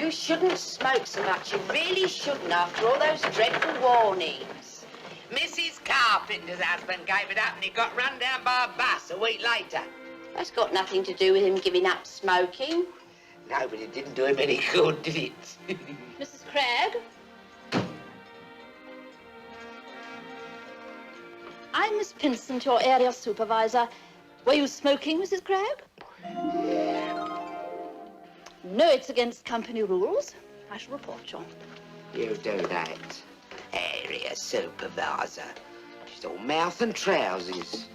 You shouldn't smoke so much. You really shouldn't after all those dreadful warnings. Mrs. Carpenter's husband gave it up and he got run down by a bus a week later. That's got nothing to do with him giving up smoking. No, but it didn't do him any good, did it? Mrs. Cragg? I'm Miss Pinsent, your area supervisor. Were you smoking, Mrs. Cragg? No, it's against company rules. I shall report you. You do that. Area supervisor. She's all mouth and trousers.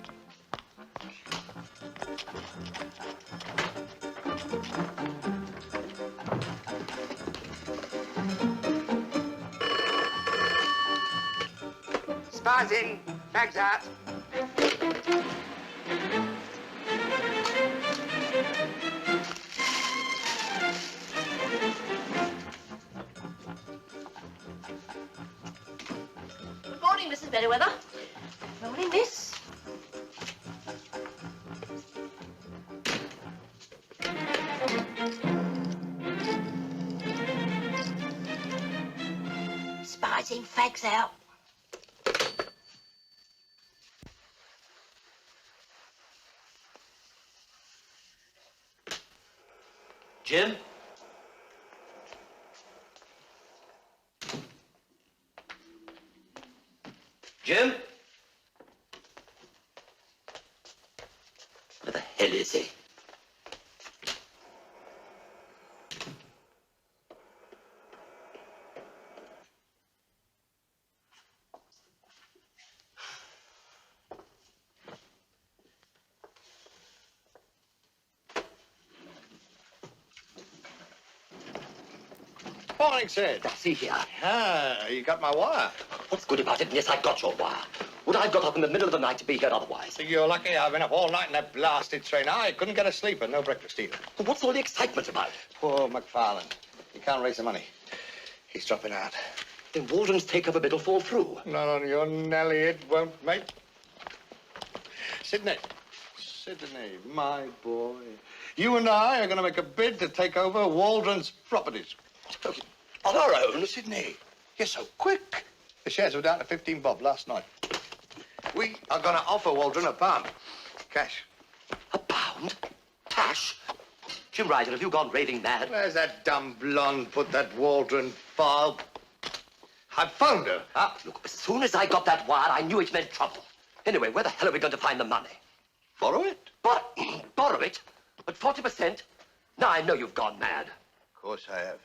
Spies in, bags out. Good morning, Mrs. Merriweather. Morning, miss. Spies in, fags out. Jim? Jim? Where the hell is he? Morning, sir. That's he here. Ah, you got my wire. What's good about it? Yes, I got your wire. Would I have got up in the middle of the night to be here otherwise? You're lucky. I've been up all night in that blasted train. I couldn't get a sleep and no breakfast either. Well, what's all the excitement about? Poor McFarlane. He can't raise the money. He's dropping out. Then Waldron's take-up a bit will fall through. Not on your Nelly, it won't, mate. Sydney. Sydney, my boy. You and I are going to make a bid to take over Waldron's properties. On our own? Sydney, you're so quick. The shares were down to 15 bob last night. We are going to offer Waldron £1. Cash. £1? Cash? Jim Ryder, have you gone raving mad? Where's that dumb blonde put that Waldron file? I found her. Ah, look, as soon as I got that wire, I knew it meant trouble. Anyway, where the hell are we going to find the money? Borrow it? Borrow it? At 40%? Now I know you've gone mad. Of course I have.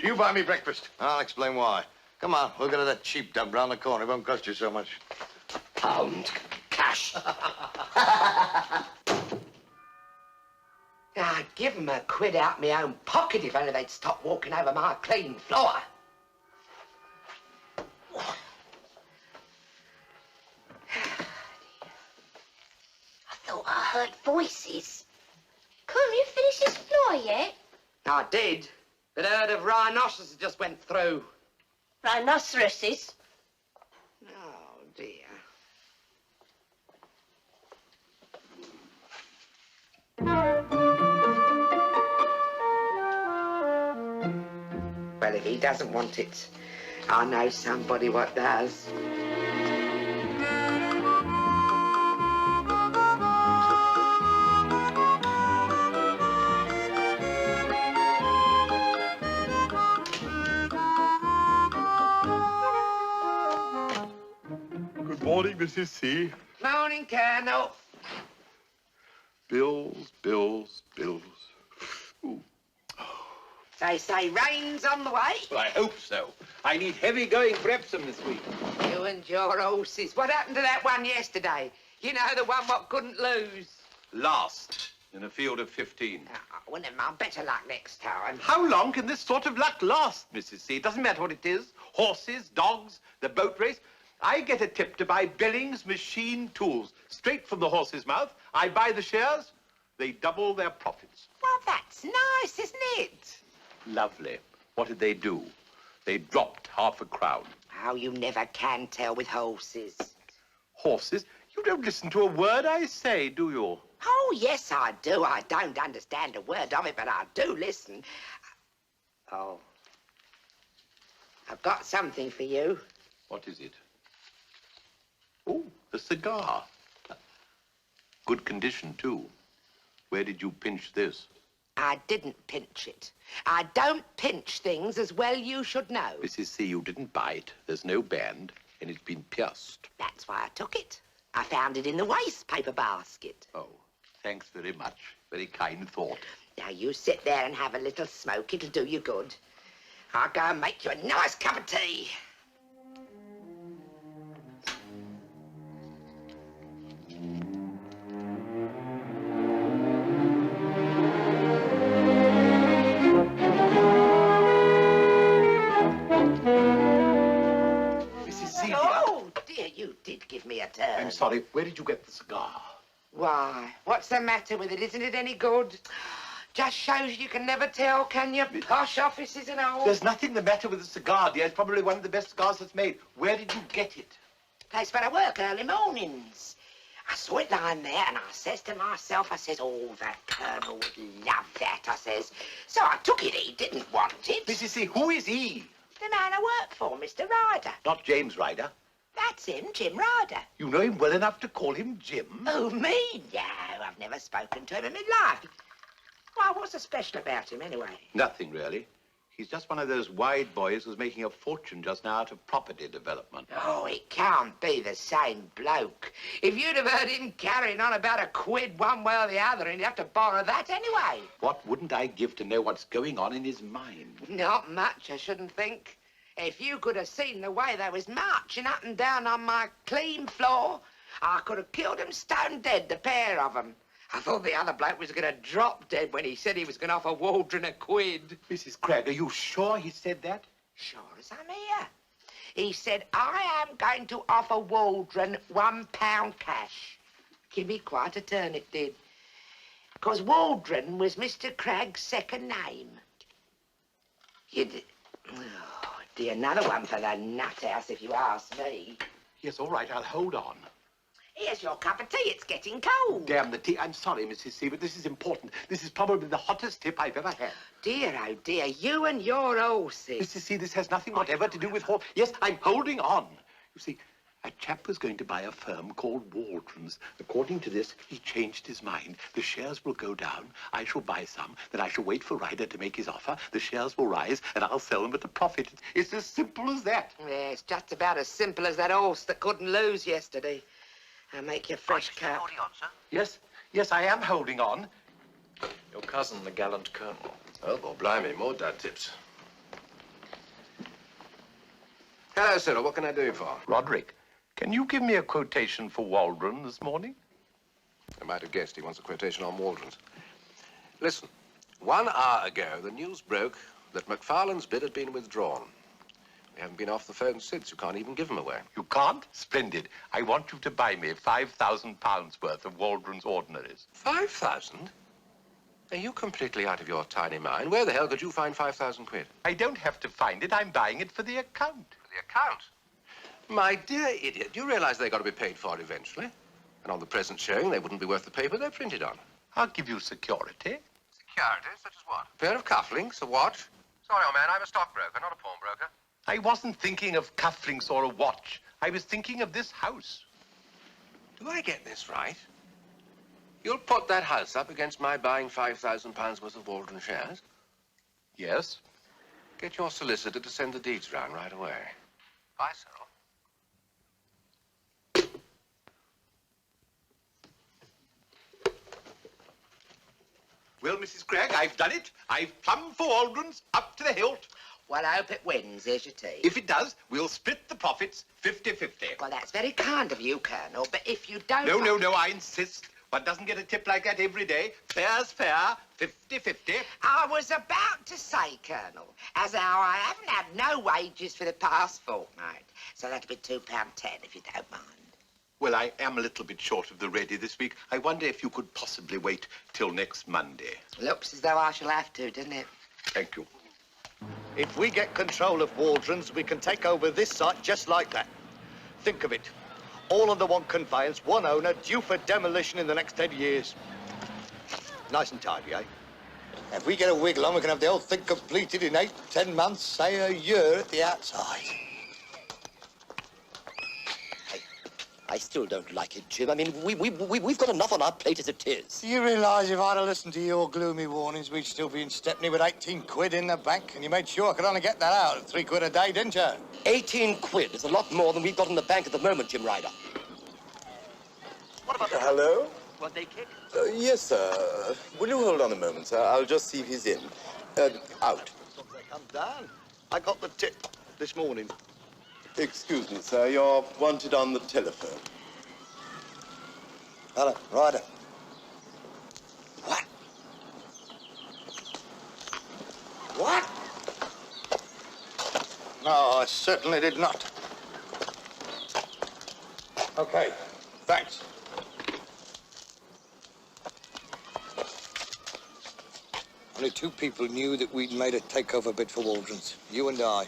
You buy me breakfast. I'll explain why. Come on, we'll go to that cheap dump round the corner. It won't cost you so much. £1. Cash. I'd give 'em a quid out my own pocket if only they'd stop walking over my clean floor. I thought I heard voices. Couldn't you finish this floor yet? I did, but a herd of rhinoceroses just went through. Rhinoceroses? Oh, dear. Well, if he doesn't want it, I know somebody what does. Good morning, Mrs. C. Morning, Colonel. Bills, bills, bills. Ooh. They say rain's on the way. Well, I hope so. I need heavy going for Epsom this week. You and your horses. What happened to that one yesterday? You know, the one what couldn't lose. Last in a field of 15. Oh, well, never mind. Better luck next time. How long can this sort of luck last, Mrs. C? It doesn't matter what it is. Horses, dogs, the boat race. I get a tip to buy Billings Machine Tools. Straight from the horse's mouth. I buy the shares. They double their profits. Well, that's nice, isn't it? Lovely. What did they do? They dropped £5,000. Oh, you never can tell with horses. Horses? You don't listen to a word I say, do you? Oh, yes, I do. I don't understand a word of it, but I do listen. Oh. I've got something for you. What is it? Oh, a cigar. Good condition, too. Where did you pinch this? I didn't pinch it. I don't pinch things, as well you should know. Mrs. C, you didn't buy it. There's no band, and it's been pierced. That's why I took it. I found it in the waste paper basket. Oh, thanks very much. Very kind thought. Now, you sit there and have a little smoke. It'll do you good. I'll go and make you a nice cup of tea. Oh, dear, you did give me a turn. I'm sorry. Where did you get the cigar? Why, what's the matter with it? Isn't it any good? Just shows you can never tell, can you? Posh offices and all. There's nothing the matter with the cigar, dear. It's probably one of the best cigars that's made. Where did you get it? Place where I work early mornings. I saw it lying there, and I says to myself, I says, oh, that Colonel would love that, I says. So I took it. He didn't want it. Mrs. C, who is he? The man I work for, Mr. Ryder. Not James Ryder. That's him, Jim Ryder. You know him well enough to call him Jim? Oh, me? No, I've never spoken to him in my life. Why, what's so special about him, anyway? Nothing, really. He's just one of those wide boys who's making a fortune just now out of property development. Oh, it can't be the same bloke. If you'd have heard him carrying on about a quid one way or the other, and he'd have to borrow that anyway. What wouldn't I give to know what's going on in his mind? Not much, I shouldn't think. If you could have seen the way they was marching up and down on my clean floor, I could have killed 'em stone dead, the pair of 'em. I thought the other bloke was going to drop dead when he said he was going to offer Waldron a quid. Mrs. Cragg, are you sure he said that? Sure as I'm here. He said, I am going to offer Waldron £1 cash. Give me quite a turn, it did. Because Waldron was Mr. Cragg's second name. Oh, dear, another one for the nut house, if you ask me. Yes, all right, I'll hold on. Here's your cup of tea. It's getting cold. Damn the tea. I'm sorry, Mrs. C, but this is important. This is probably the hottest tip I've ever had. Dear, oh dear, you and your horses. Mrs. C, this has nothing whatever to do with horse. Yes, I'm holding on. You see, a chap was going to buy a firm called Waldron's. According to this, he changed his mind. The shares will go down. I shall buy some. Then I shall wait for Ryder to make his offer. The shares will rise, and I'll sell them at a profit. It's as simple as that. Yeah, it's just about as simple as that horse that couldn't lose yesterday. I'll make you a fresh cup. Holding on, sir? Yes, I am holding on. Your cousin, the gallant colonel. Oh, well, blimey, more dad tips. Hello, Cyril. What can I do you for? Roderick, can you give me a quotation for Waldron this morning? I might have guessed he wants a quotation on Waldron's. Listen, 1 hour ago, the news broke that McFarlane's bid had been withdrawn. We haven't been off the phone since. You can't even give them away. You can't? Splendid. I want you to buy me £5,000 worth of Waldron's ordinaries. 5,000? Are you completely out of your tiny mind? Where the hell could you find 5,000 quid? I don't have to find it. I'm buying it for the account. For the account? My dear idiot, do you realize they've got to be paid for eventually? And on the present showing, they wouldn't be worth the paper they're printed on. I'll give you security. Security? Such as what? A pair of cufflinks, a watch? Sorry, old man, I'm a stockbroker, not a pawnbroker. I wasn't thinking of cufflinks or a watch. I was thinking of this house. Do I get this right? You'll put that house up against my buying £5,000 worth of Waldron shares? Yes. Get your solicitor to send the deeds round right away. Bye, Cyril. Well, Mrs. Cragg, I've done it. I've plumbed for Waldron's up to the hilt. Well, I hope it wins. Here's your tea. If it does, we'll split the profits 50-50. Well, that's very kind of you, Colonel, but if you don't... No, I insist. One doesn't get a tip like that every day. Fair's fair, 50-50. I was about to say, Colonel, as how I haven't had no wages for the past fortnight, so that'll be £2.10 if you don't mind. Well, I am a little bit short of the ready this week. I wonder if you could possibly wait till next Monday. Looks as though I shall have to, doesn't it? Thank you. If we get control of Waldron's, we can take over this site just like that. Think of it. All under one conveyance, one owner, due for demolition in the next 10 years. Nice and tidy, eh? If we get a wiggle on, we can have the whole thing completed in 8, 10 months, say a year at the outside. I still don't like it, Jim. I mean, we've got enough on our plate as it is. Do you realise if I'd have listened to your gloomy warnings, we'd still be in Stepney with 18 quid in the bank? And you made sure I could only get that out at 3 quid a day, didn't you? 18 quid is a lot more than we've got in the bank at the moment, Jim Ryder. What about the... Hello? What they kick? Yes, sir. Will you hold on a moment, sir? I'll just see if he's in. Out. Come down. I got the tip this morning. Excuse me, sir. You're wanted on the telephone. Hello, Ryder. What? What? No, I certainly did not. Okay, thanks. Only 2 people knew that we'd made a takeover bid for Waldron's. You and I.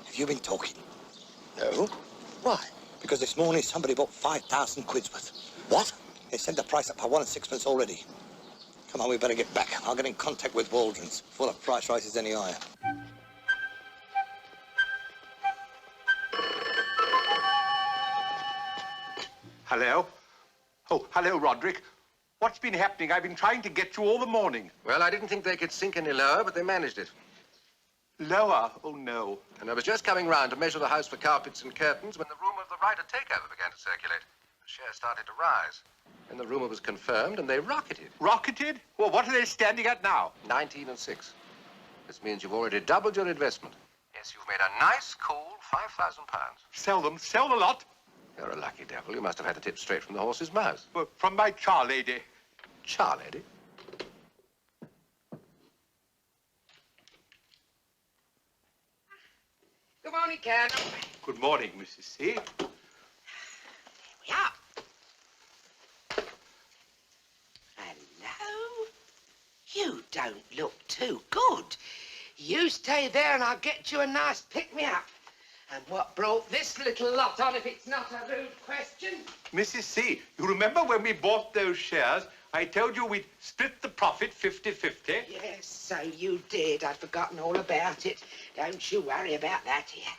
Have you been talking? No? Why? Because this morning somebody bought 5,000 quid's worth. What? They sent the price up by 1 6pence already. Come on, we better get back. I'll get in contact with Waldron's before the price rises any higher. Hello? Oh, hello, Roderick. What's been happening? I've been trying to get you all the morning. Well, I didn't think they could sink any lower, but they managed it. Lower? Oh, no. And I was just coming round to measure the house for carpets and curtains when the rumour of the Ryder takeover began to circulate. The shares started to rise. And the rumour was confirmed, and they rocketed. Rocketed? Well, what are they standing at now? 19 and 6. This means you've already doubled your investment. Yes, you've made a nice, cool £5,000. Sell them. Sell the lot. You're a lucky devil. You must have had the tip straight from the horse's mouth. Well, from my char lady. Char lady? Good morning, Colonel. Good morning, Mrs. C. Here we are. Hello? You don't look too good. You stay there and I'll get you a nice pick-me-up. And what brought this little lot on if it's not a rude question? Mrs. C, you remember when we bought those shares, I told you we'd split the profit 50-50? Yes, so you did. I'd forgotten all about it. Don't you worry about that here.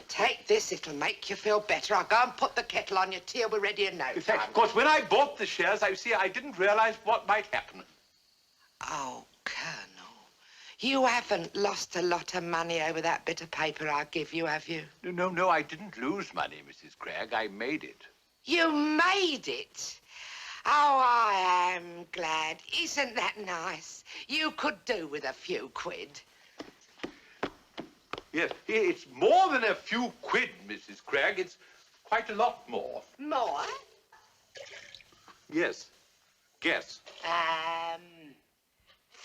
Take this, it'll make you feel better. I'll go and put the kettle on your tea. We're ready in no In fact, time. of course, when I bought the shares, I didn't realize what might happen. Oh, Colonel, you haven't lost a lot of money over that bit of paper I give you, have you? No, I didn't lose money, Mrs. Cragg. I made it. You made it? Oh, I am glad. Isn't that nice? You could do with a few quid. Yes, it's more than a few quid, Mrs. Cragg. It's quite a lot more. More? Yes. Guess.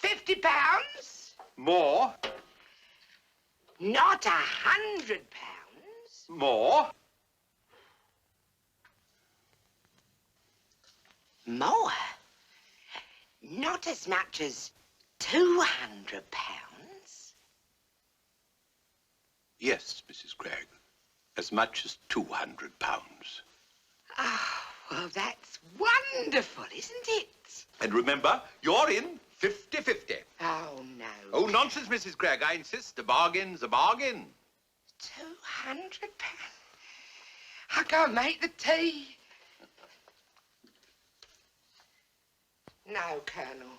£50? More. Not £100? More. More? Not as much as £200? Yes, Mrs. Cragg. As much as £200. Oh, well, that's wonderful, isn't it? And remember, you're in 50-50. Oh, no. Oh, nonsense, Mrs. Cragg. I insist. A bargain's a bargain. £200? I'll go and make the tea. No, Colonel.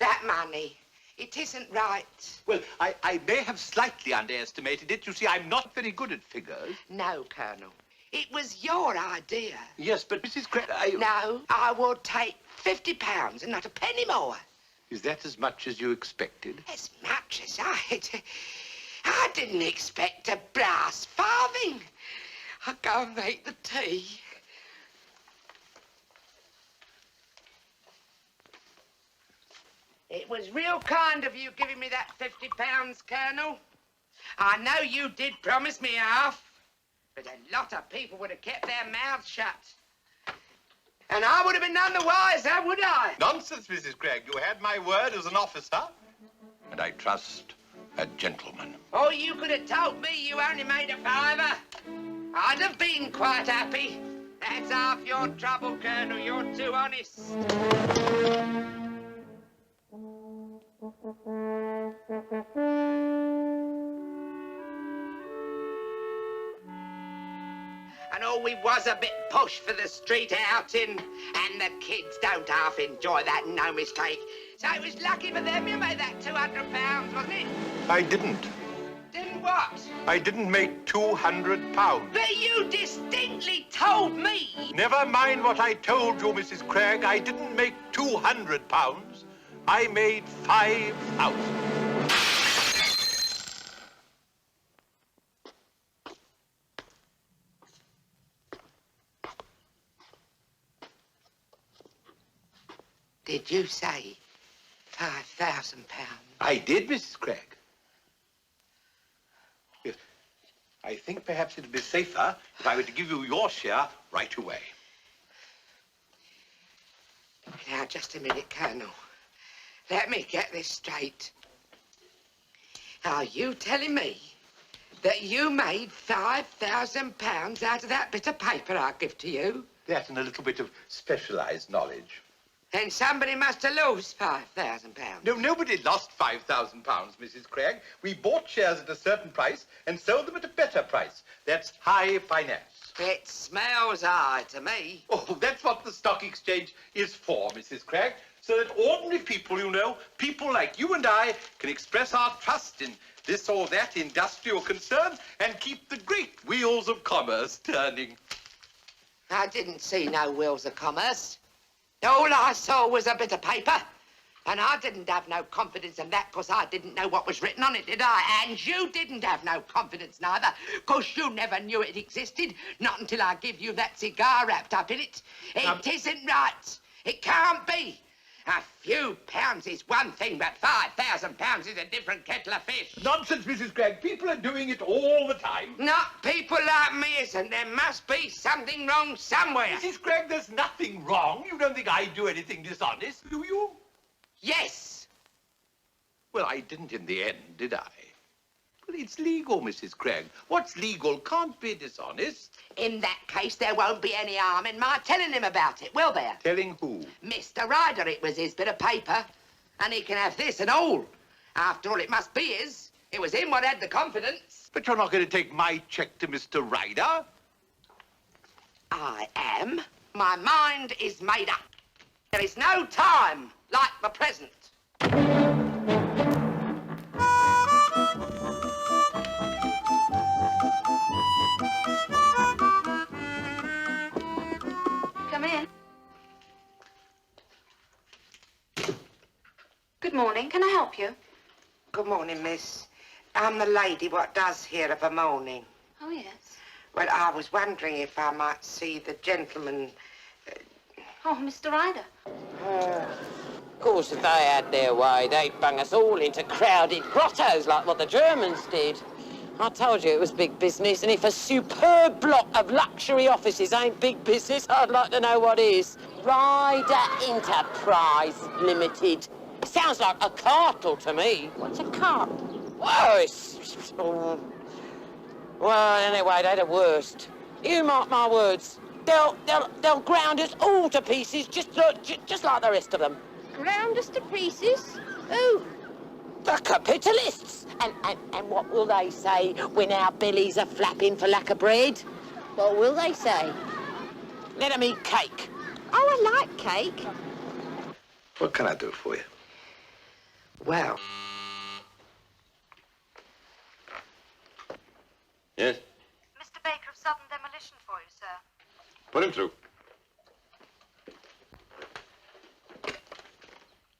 That money, it isn't right. Well, I may have slightly underestimated it. You see, I'm not very good at figures. No, Colonel. It was your idea. Yes, but Mrs. Cragg, No, I will take £50 and not a penny more. Is that as much as you expected? As much as I didn't expect a brass farthing. I'll go and make the tea. It was real kind of you giving me that £50, Colonel. I know you did promise me half, but a lot of people would have kept their mouths shut. And I would have been none the wiser, would I? Nonsense, Mrs. Cragg. You had my word as an officer. And I trust a gentleman. Oh, you could have told me you only made a fiver. I'd have been quite happy. That's half your trouble, Colonel. You're too honest. And all we was a bit push for the street outing, and the kids don't half enjoy that, no mistake. So it was lucky for them you made that £200, wasn't it? I didn't. Didn't what? I didn't make £200. But you distinctly told me. Never mind what I told you, Mrs. Craig. I didn't make £200. I made 5,000. Did you say £5,000? I did, Mrs. Craig. Yes. I think perhaps it'd be safer if I were to give you your share right away. Now, just a minute, Colonel. Let me get this straight. Are you telling me that you made £5,000 out of that bit of paper I give to you? That and a little bit of specialized knowledge. Then somebody must have lost £5,000. No, nobody lost £5,000, Mrs. Craig. We bought shares at a certain price and sold them at a better price. That's high finance. It smells high to me. Oh, that's what the stock exchange is for, Mrs. Craig. So that ordinary people, you know, people like you and I, can express our trust in this or that industrial concern and keep the great wheels of commerce turning. I didn't see no wheels of commerce. All I saw was a bit of paper. And I didn't have no confidence in that because I didn't know what was written on it, did I? And you didn't have no confidence neither because you never knew it existed, not until I give you that cigar wrapped up in it. It isn't right. It can't be. A few pounds is one thing, but £5,000 is a different kettle of fish. Nonsense, Mrs. Craig. People are doing it all the time. Not people like me, isn't there? Must be something wrong somewhere. Mrs. Craig, there's nothing wrong. You don't think I do anything dishonest, do you? Yes. Well, I didn't in the end, did I? Well, it's legal, Mrs. Craig. What's legal can't be dishonest. In that case, there won't be any harm in my telling him about it, will there? Telling who? Mr. Ryder, it was his bit of paper. And he can have this and all. After all, it must be his. It was him what had the confidence. But you're not going to take my cheque to Mr. Ryder. I am. My mind is made up. There is no time like the present. Come in. Good morning. Can I help you? Good morning, miss. I'm the lady what does here of a morning. Oh, yes. Well, I was wondering if I might see the gentleman. Oh, Mr. Ryder. Of course, if they had their way, they'd bung us all into crowded grottos like what the Germans did. I told you it was big business, and if a superb block of luxury offices ain't big business, I'd like to know what is. Ryder Enterprise Limited. It sounds like a cartel to me. What's a cartel? Whoa, it's... Oh. Well, anyway, they're the worst. You mark my words. They'll ground us all to pieces, just like the rest of them. Ground us to pieces? Who? The capitalists. And what will they say when our bellies are flapping for lack of bread? What will they say? Let them eat cake. Oh, I like cake. What can I do for you? Well, Yes? Mr. Baker of Southern Demolition for you, sir. Put him through.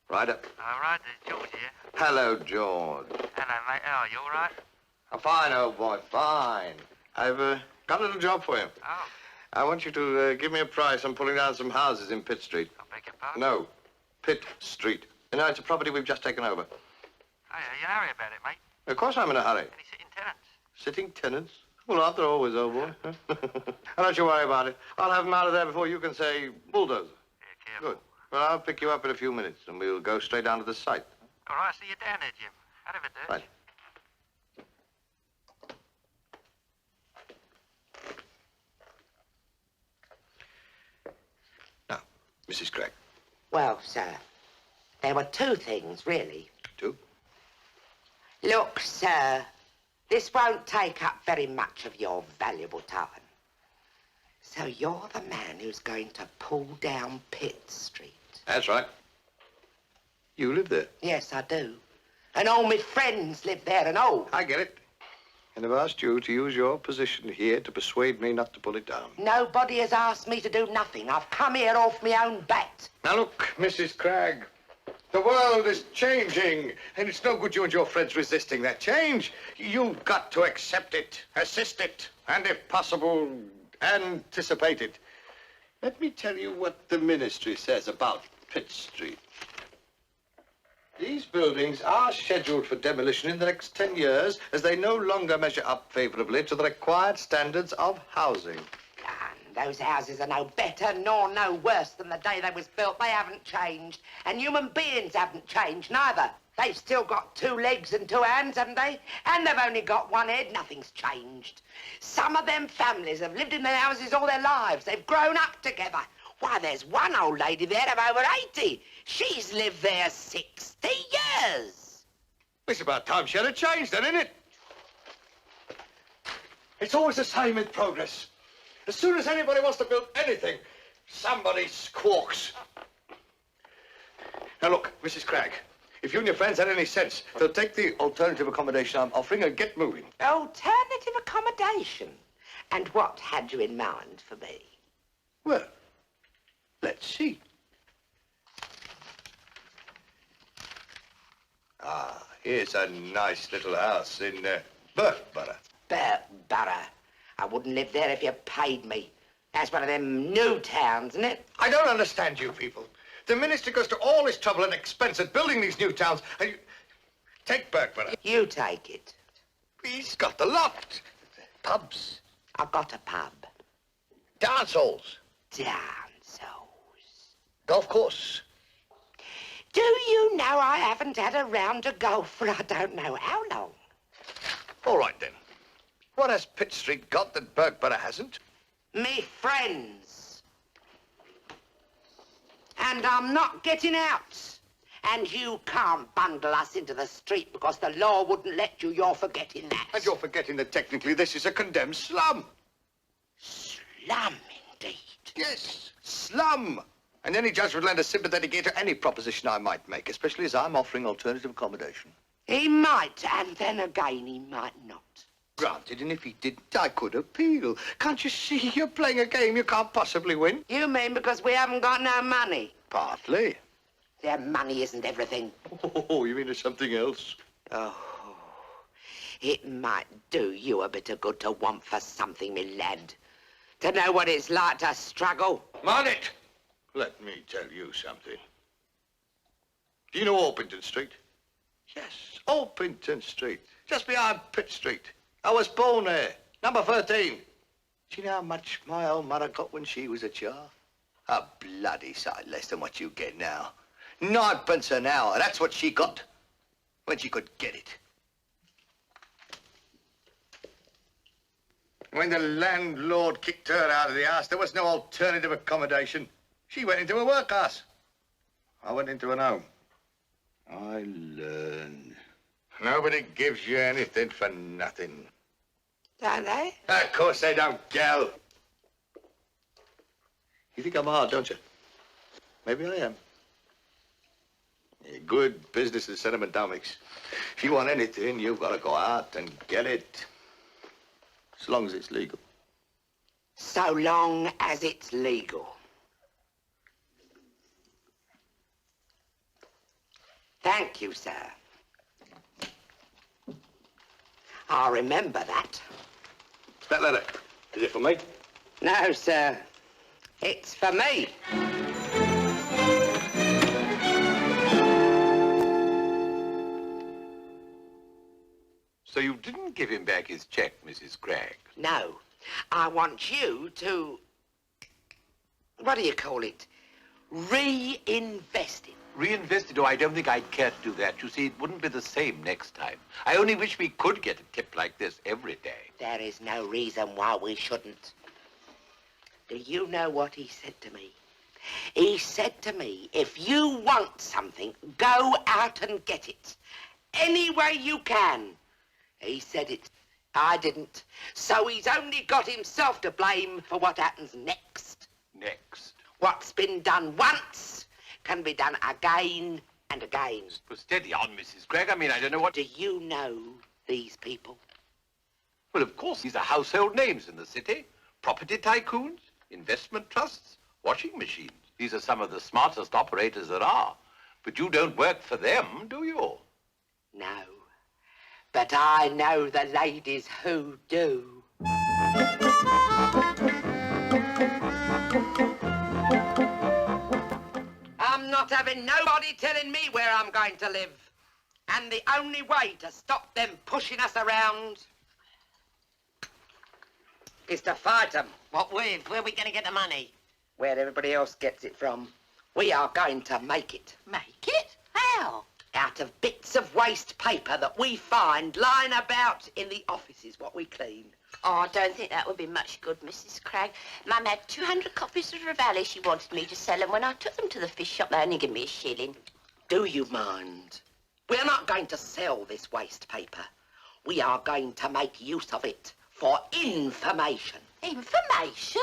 Ryder. Right, there's George here. Hello, George. Hello, mate. How are you? All right? I'm fine, old boy, fine. I've got a little job for you. Oh, I want you to give me a price on pulling down some houses in Pitt Street. I beg your pardon? No, Pitt Street. You know, it's a property we've just taken over. Oh, yeah, you hurry about it, mate. Of course I'm in a hurry. Any sitting tenants? Sitting tenants? Well, aren't there always, old boy? Don't you worry about it. I'll have them out of there before you can say bulldozer. Yeah, careful. Good. Well, I'll pick you up in a few minutes, and we'll go straight down to the site. All right, see you down there, Jim. Out of it, Dirk. Right. Mrs. Craig. Well, sir, there were two things, really. Two? Look, sir, this won't take up very much of your valuable time. So you're the man who's going to pull down Pitt Street. That's right. You live there. Yes, I do. And all my friends live there and all. I get it. And I've asked you to use your position here to persuade me not to pull it down. Nobody has asked me to do nothing. I've come here off my own bat. Now look, Mrs. Cragg, the world is changing, and it's no good you and your friends resisting that change. You've got to accept it, assist it, and if possible, anticipate it. Let me tell you what the ministry says about Pitt Street. These buildings are scheduled for demolition in the next 10 years as they no longer measure up favorably to the required standards of housing. And those houses are no better nor no worse than the day they was built. They haven't changed. And human beings haven't changed neither. They've still got 2 legs and 2 hands, haven't they? And they've only got 1 head. Nothing's changed. Some of them families have lived in their houses all their lives. They've grown up together. Why, there's one old lady there of over 80. She's lived there 60 years. It's about time she had a change then, isn't it? It's always the same with progress. As soon as anybody wants to build anything, somebody squawks. Now look, Mrs. Cragg, if you and your friends had any sense, they'll take the alternative accommodation I'm offering and get moving. Alternative accommodation? And what had you in mind for me? Well, let's see. Ah, here's a nice little house in Burtborough. Burtborough. I wouldn't live there if you paid me. That's one of them new towns, isn't it? I don't understand you people. The minister goes to all this trouble and expense at building these new towns, and you... Take Burtborough. You take it. He's got the lot. Pubs. I've got a pub. Dance halls. Dance halls. Golf course. Do you know I haven't had a round of golf for I don't know how long? All right, then. What has Pitt Street got that Burtborough hasn't? Me friends. And I'm not getting out. And you can't bundle us into the street because the law wouldn't let you. You're forgetting that. And you're forgetting that technically this is a condemned slum. Slum, indeed. Yes, slum. And any judge would lend a sympathetic ear to any proposition I might make, especially as I'm offering alternative accommodation. He might, and then again he might not. Granted, and if he didn't, I could appeal. Can't you see you're playing a game you can't possibly win? You mean because we haven't got no money? Partly. Yeah, money isn't everything. Oh, you mean it's something else? Oh, it might do you a bit of good to want for something, me lad. To know what it's like to struggle. Man it! Let me tell you something. Do you know Orpington Street? Yes, Orpington Street. Just behind Pitt Street. I was born there. Number 13. Do you know how much my old mother got when she was a child? A bloody sight less than what you get now. 9p an hour. That's what she got. When she could get it. When the landlord kicked her out of the house, there was no alternative accommodation. She went into a workhouse. I went into an home. I learned. Nobody gives you anything for nothing. Don't they? Of course they don't, gal. You think I'm hard, don't you? Maybe I am. Yeah, good business in sentimentalmics. If you want anything, you've got to go out and get it. As long as it's legal. So long as it's legal. Thank you, sir. I'll remember that. That letter, is it for me? No, sir. It's for me. So you didn't give him back his check, Mrs. Cragg? No. I want you to... What do you call it? Reinvest it. Reinvested? Oh, I don't think I'd care to do that. You see, it wouldn't be the same next time. I only wish we could get a tip like this every day. There is no reason why we shouldn't. Do you know what he said to me? He said to me, if you want something, go out and get it. Any way you can. He said it. I didn't. So he's only got himself to blame for what happens next. Next. What's been done once can be done again and again. Well, steady on, Mrs. Gregg. I mean, I don't know what... Do you know these people? Well, of course, these are household names in the city. Property tycoons, investment trusts, washing machines. These are some of the smartest operators there are. But you don't work for them, do you? No. But I know the ladies who do. I'm not having nobody telling me where I'm going to live. And the only way to stop them pushing us around is to fight them. What with? Where are we going to get the money? Where everybody else gets it from. We are going to make it. Make it? How? Out of bits of waste paper that we find lying about in the offices, what we clean. Oh, I don't think that would be much good, Mrs. Cragg. Mum had 200 copies of Ravelli she wanted me to sell, and when I took them to the fish shop, they only gave me a shilling. Do you mind? We're not going to sell this waste paper. We are going to make use of it for information. Information?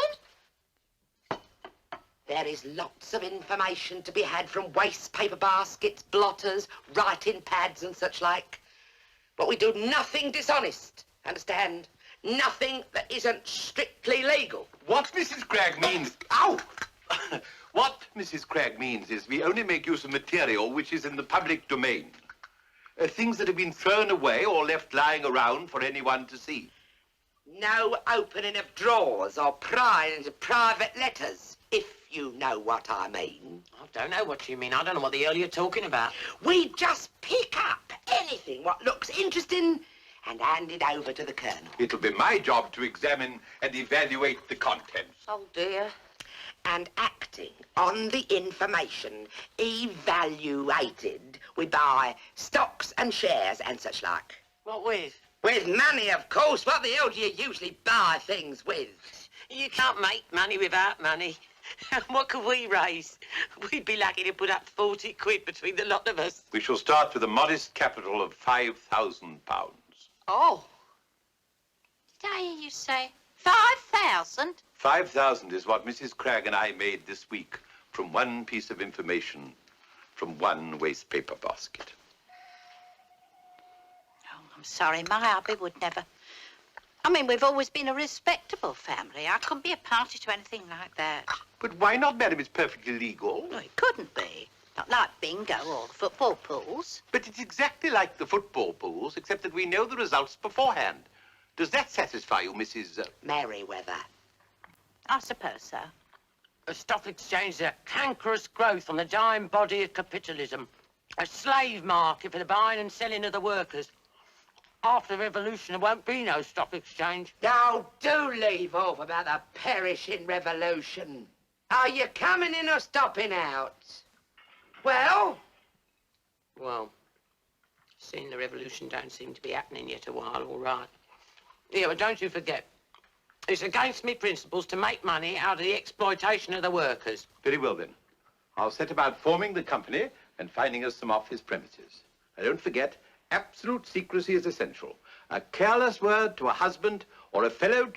There is lots of information to be had from waste paper baskets, blotters, writing pads and such like. But we do nothing dishonest, understand? Nothing that isn't strictly legal. What Mrs. Cragg means... Ow! What Mrs. Cragg means is we only make use of material which is in the public domain. Things that have been thrown away or left lying around for anyone to see. No opening of drawers or prying into private letters, if you know what I mean. I don't know what you mean. I don't know what the hell you're talking about. We just pick up anything what looks interesting and hand it over to the Colonel. It'll be my job to examine and evaluate the contents. Oh, dear. And acting on the information evaluated, we buy stocks and shares and such like. What with? With money, of course. What the hell do you usually buy things with? You can't make money without money. What could we raise? We'd be lucky to put up 40 quid between the lot of us. We shall start with a modest capital of £5,000. Oh. Did I hear you say 5,000? 5,000 is what Mrs. Cragg and I made this week from one piece of information from one waste paper basket. Oh, I'm sorry, my hubby would never. I mean, we've always been a respectable family. I couldn't be a party to anything like that. But why not, madam? It's perfectly legal. No, it couldn't be. Not like bingo or the football pools. But it's exactly like the football pools, except that we know the results beforehand. Does that satisfy you, Mrs. Merriweather? I suppose so. The stock exchange is a cankerous growth on the giant body of capitalism. A slave market for the buying and selling of the workers. After the revolution, there won't be no stock exchange. Now, do leave off about the perishing revolution. Are you coming in or stopping out? Well? Well, seeing the revolution don't seem to be happening yet a while, all right. Yeah, but don't you forget, it's against me principles to make money out of the exploitation of the workers. Very well, then. I'll set about forming the company and finding us some office premises. And don't forget, absolute secrecy is essential. A careless word to a husband or a fellow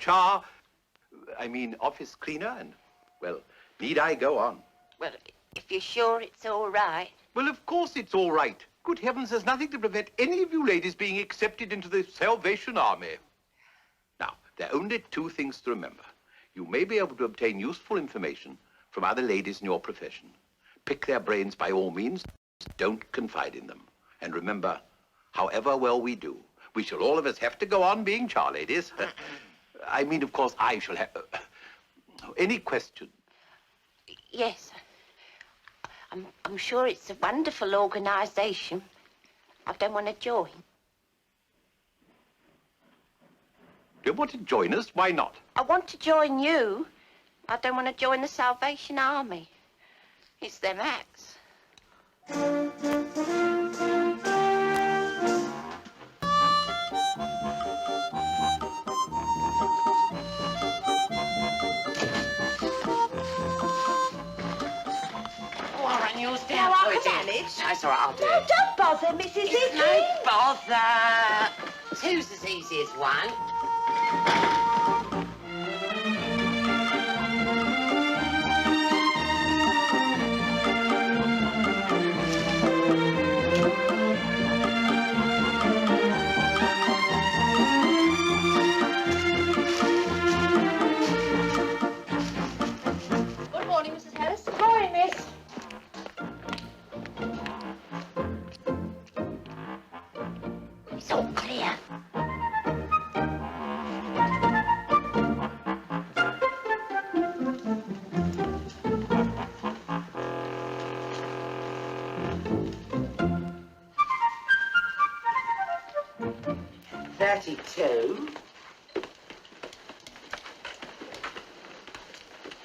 office cleaner, and, well, need I go on? Well, if you're sure it's all right. Well, of course it's all right. Good heavens, there's nothing to prevent any of you ladies being accepted into the Salvation Army. Now, there are only two things to remember. You may be able to obtain useful information from other ladies in your profession. Pick their brains by all means. Don't confide in them. And remember, however well we do, we shall all of us have to go on being charladies. I mean, of course, I shall have... any questions? Yes. I'm sure it's a wonderful organisation. I don't want to join. Do you want to join us? Why not? I want to join you. I don't want to join the Salvation Army. It's them acts. manuals No, down. I Oh, can dear. manage. That's all right, I'll do No, it. don't bother, Mrs. It's no bother. Two's as easy as one. Good morning, Mrs. Harris. Morning, miss. It's all clear. $32.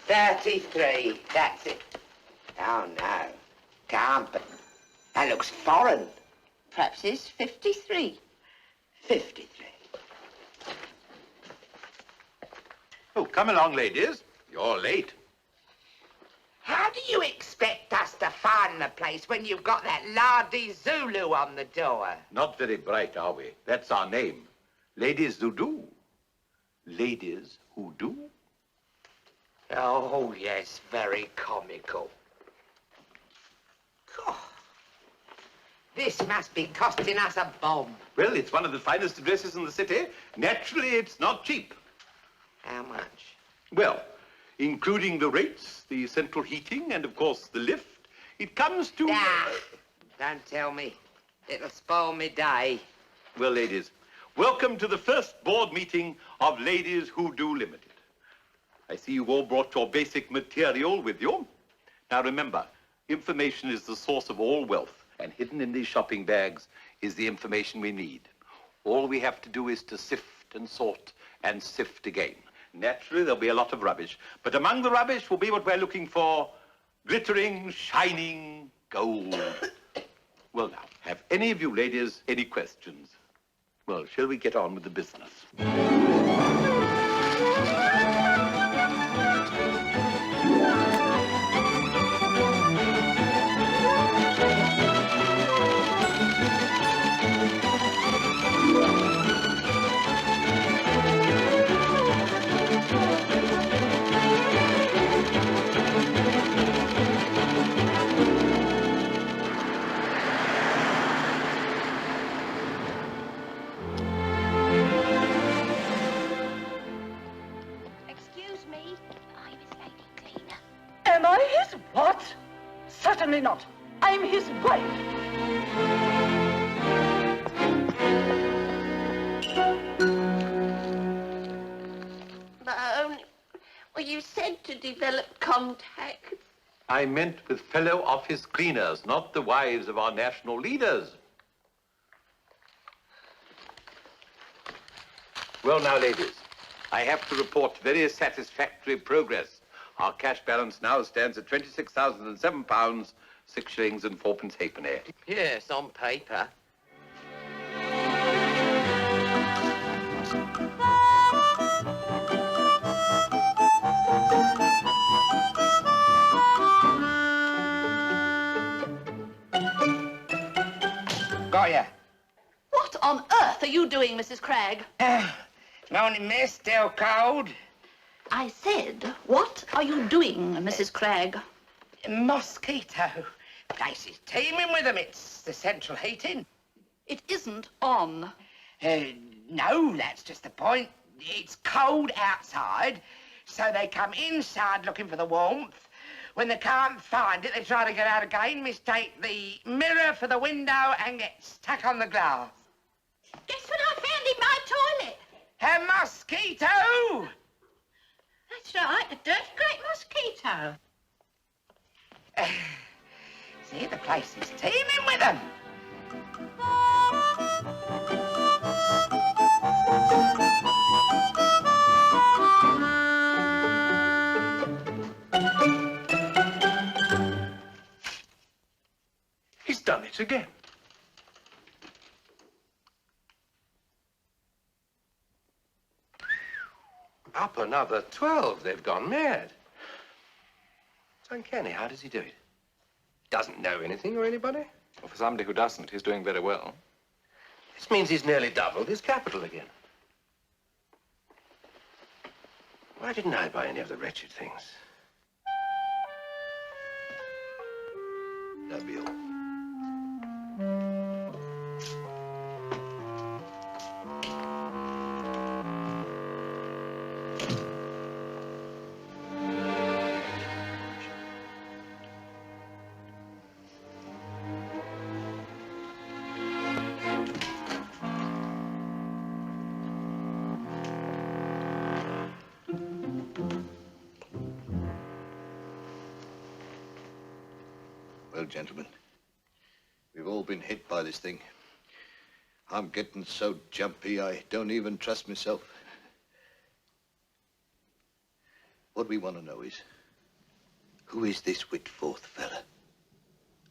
33. That's it. Oh, no. Can't be. That looks foreign. Perhaps it's 53. 53. Oh, come along, ladies. You're late. How do you expect us to find the place when you've got that lardy Zulu on the door? Not very bright, are we? That's our name. Ladies who do. Ladies who do. Oh, yes, very comical. God. This must be costing us a bomb. Well, it's one of the finest addresses in the city. Naturally, it's not cheap. How much? Well, including the rates, the central heating, and of course the lift, it comes to... Ah, don't tell me. It'll spoil me day. Well, ladies, welcome to the first board meeting of Ladies Who Do Limited. I see you've all brought your basic material with you. Now remember, information is the source of all wealth, and hidden in these shopping bags is the information we need. All we have to do is to sift and sort and sift again. Naturally, there'll be a lot of rubbish, but among the rubbish will be what we're looking for: glittering, shining gold. Well, now, have any of you ladies any questions? Well, shall we get on with the business? Excuse me, I'm his lady cleaner. Am I his what? Certainly not. I'm his wife. But only... Well, you said to develop contacts. I meant with fellow office cleaners, not the wives of our national leaders. Well, now, ladies, I have to report very satisfactory progress. Our cash balance now stands at £26,007, 6 shillings and 4pence halfpenny. Yes, on paper. Got ya. What on earth are you doing, Mrs. Cragg? Morning, miss. Still cold? I said, what are you doing, Mrs. Cragg? Mosquito. Place is teeming with them. It's the central heating. It isn't on. No, that's just the point. It's cold outside, so they come inside looking for the warmth. When they can't find it, they try to get out again, mistake the mirror for the window, and get stuck on the glass. Guess what I found in my toilet? A mosquito! That's right, a dirty great mosquito. See, the place is teeming with them. He's done it again. Up another 12. They've gone mad. It's uncanny. How does he do it? Doesn't know anything or anybody? Well, for somebody who doesn't, he's doing very well. This means he's nearly doubled his capital again. Why didn't I buy any of the wretched things? That'll be all. Well, gentlemen, we've all been hit by this thing. I'm getting so jumpy, I don't even trust myself. What we want to know is, who is this Whitforth fella?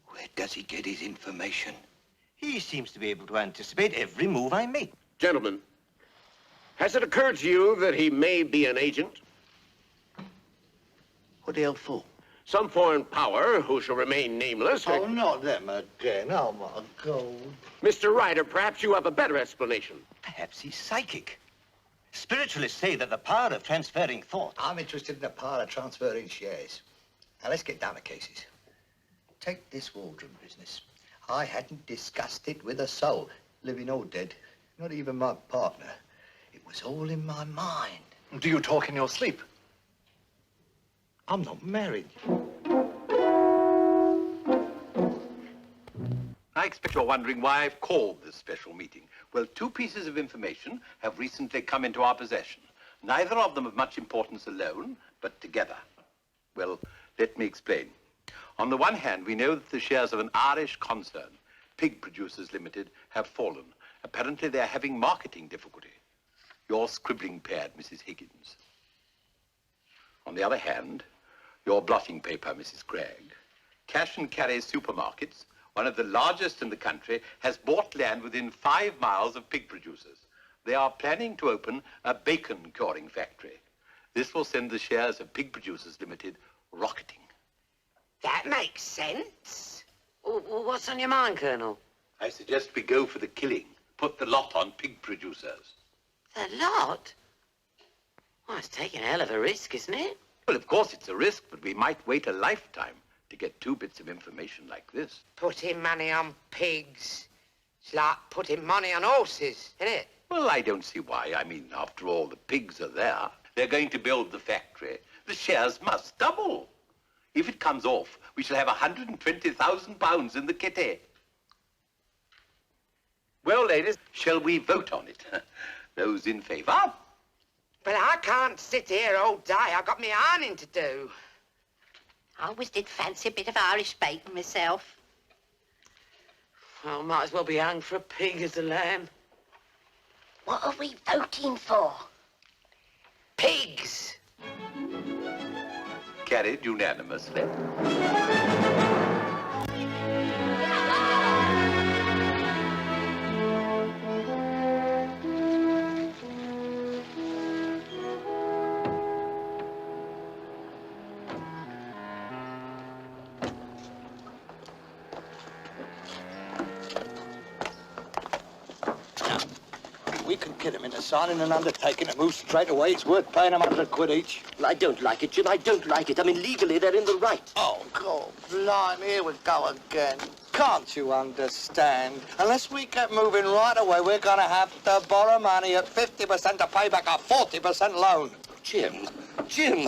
Where does he get his information? He seems to be able to anticipate every move I make. Gentlemen, has it occurred to you that he may be an agent? What the hell for? Some foreign power who shall remain nameless. Oh, not them again. Oh, my God. Mr. Ryder, perhaps you have a better explanation. Perhaps he's psychic. Spiritualists say that the power of transferring thought... I'm interested in the power of transferring shares. Now, let's get down to cases. Take this Waldron business. I hadn't discussed it with a soul, living or dead, not even my partner. It was all in my mind. Do you talk in your sleep? I'm not married. I expect you're wondering why I've called this special meeting. Well, two pieces of information have recently come into our possession. Neither of them of much importance alone, but together. Well, let me explain. On the one hand, we know that the shares of an Irish concern, Pig Producers Limited, have fallen. Apparently, they're having marketing difficulty. You're scribbling paired, Mrs. Higgins. On the other hand, your blotting paper, Mrs. Craig. Cash and Carry Supermarkets, one of the largest in the country, has bought land within 5 miles of pig producers. They are planning to open a bacon curing factory. This will send the shares of Pig Producers Limited rocketing. That makes sense. What's on your mind, Colonel? I suggest we go for the killing. Put the lot on Pig Producers. The lot? Well, it's taking a hell of a risk, isn't it? Well, of course it's a risk, but we might wait a lifetime to get 2 bits of information like this. Putting money on pigs. It's like putting money on horses, isn't it? Well, I don't see why. I mean, after all, the pigs are there. They're going to build the factory. The shares must double. If it comes off, we shall have £120,000 in the kitty. Well, ladies, shall we vote on it? Those in favour? But I can't sit here all day. I've got my ironing to do. I always did fancy a bit of Irish bacon myself. Well, might as well be hung for a pig as a lamb. What are we voting for? Pigs. Carried unanimously. We can get him into signing an undertaking to move straight away. It's worth paying him £100 each. Well, I don't like it, Jim. I don't like it. I mean, legally, they're in the right. Oh, God, blimey, here we go again. Can't you understand? Unless we get moving right away, we're going to have to borrow money at 50% to pay back a 40% loan. Jim, you...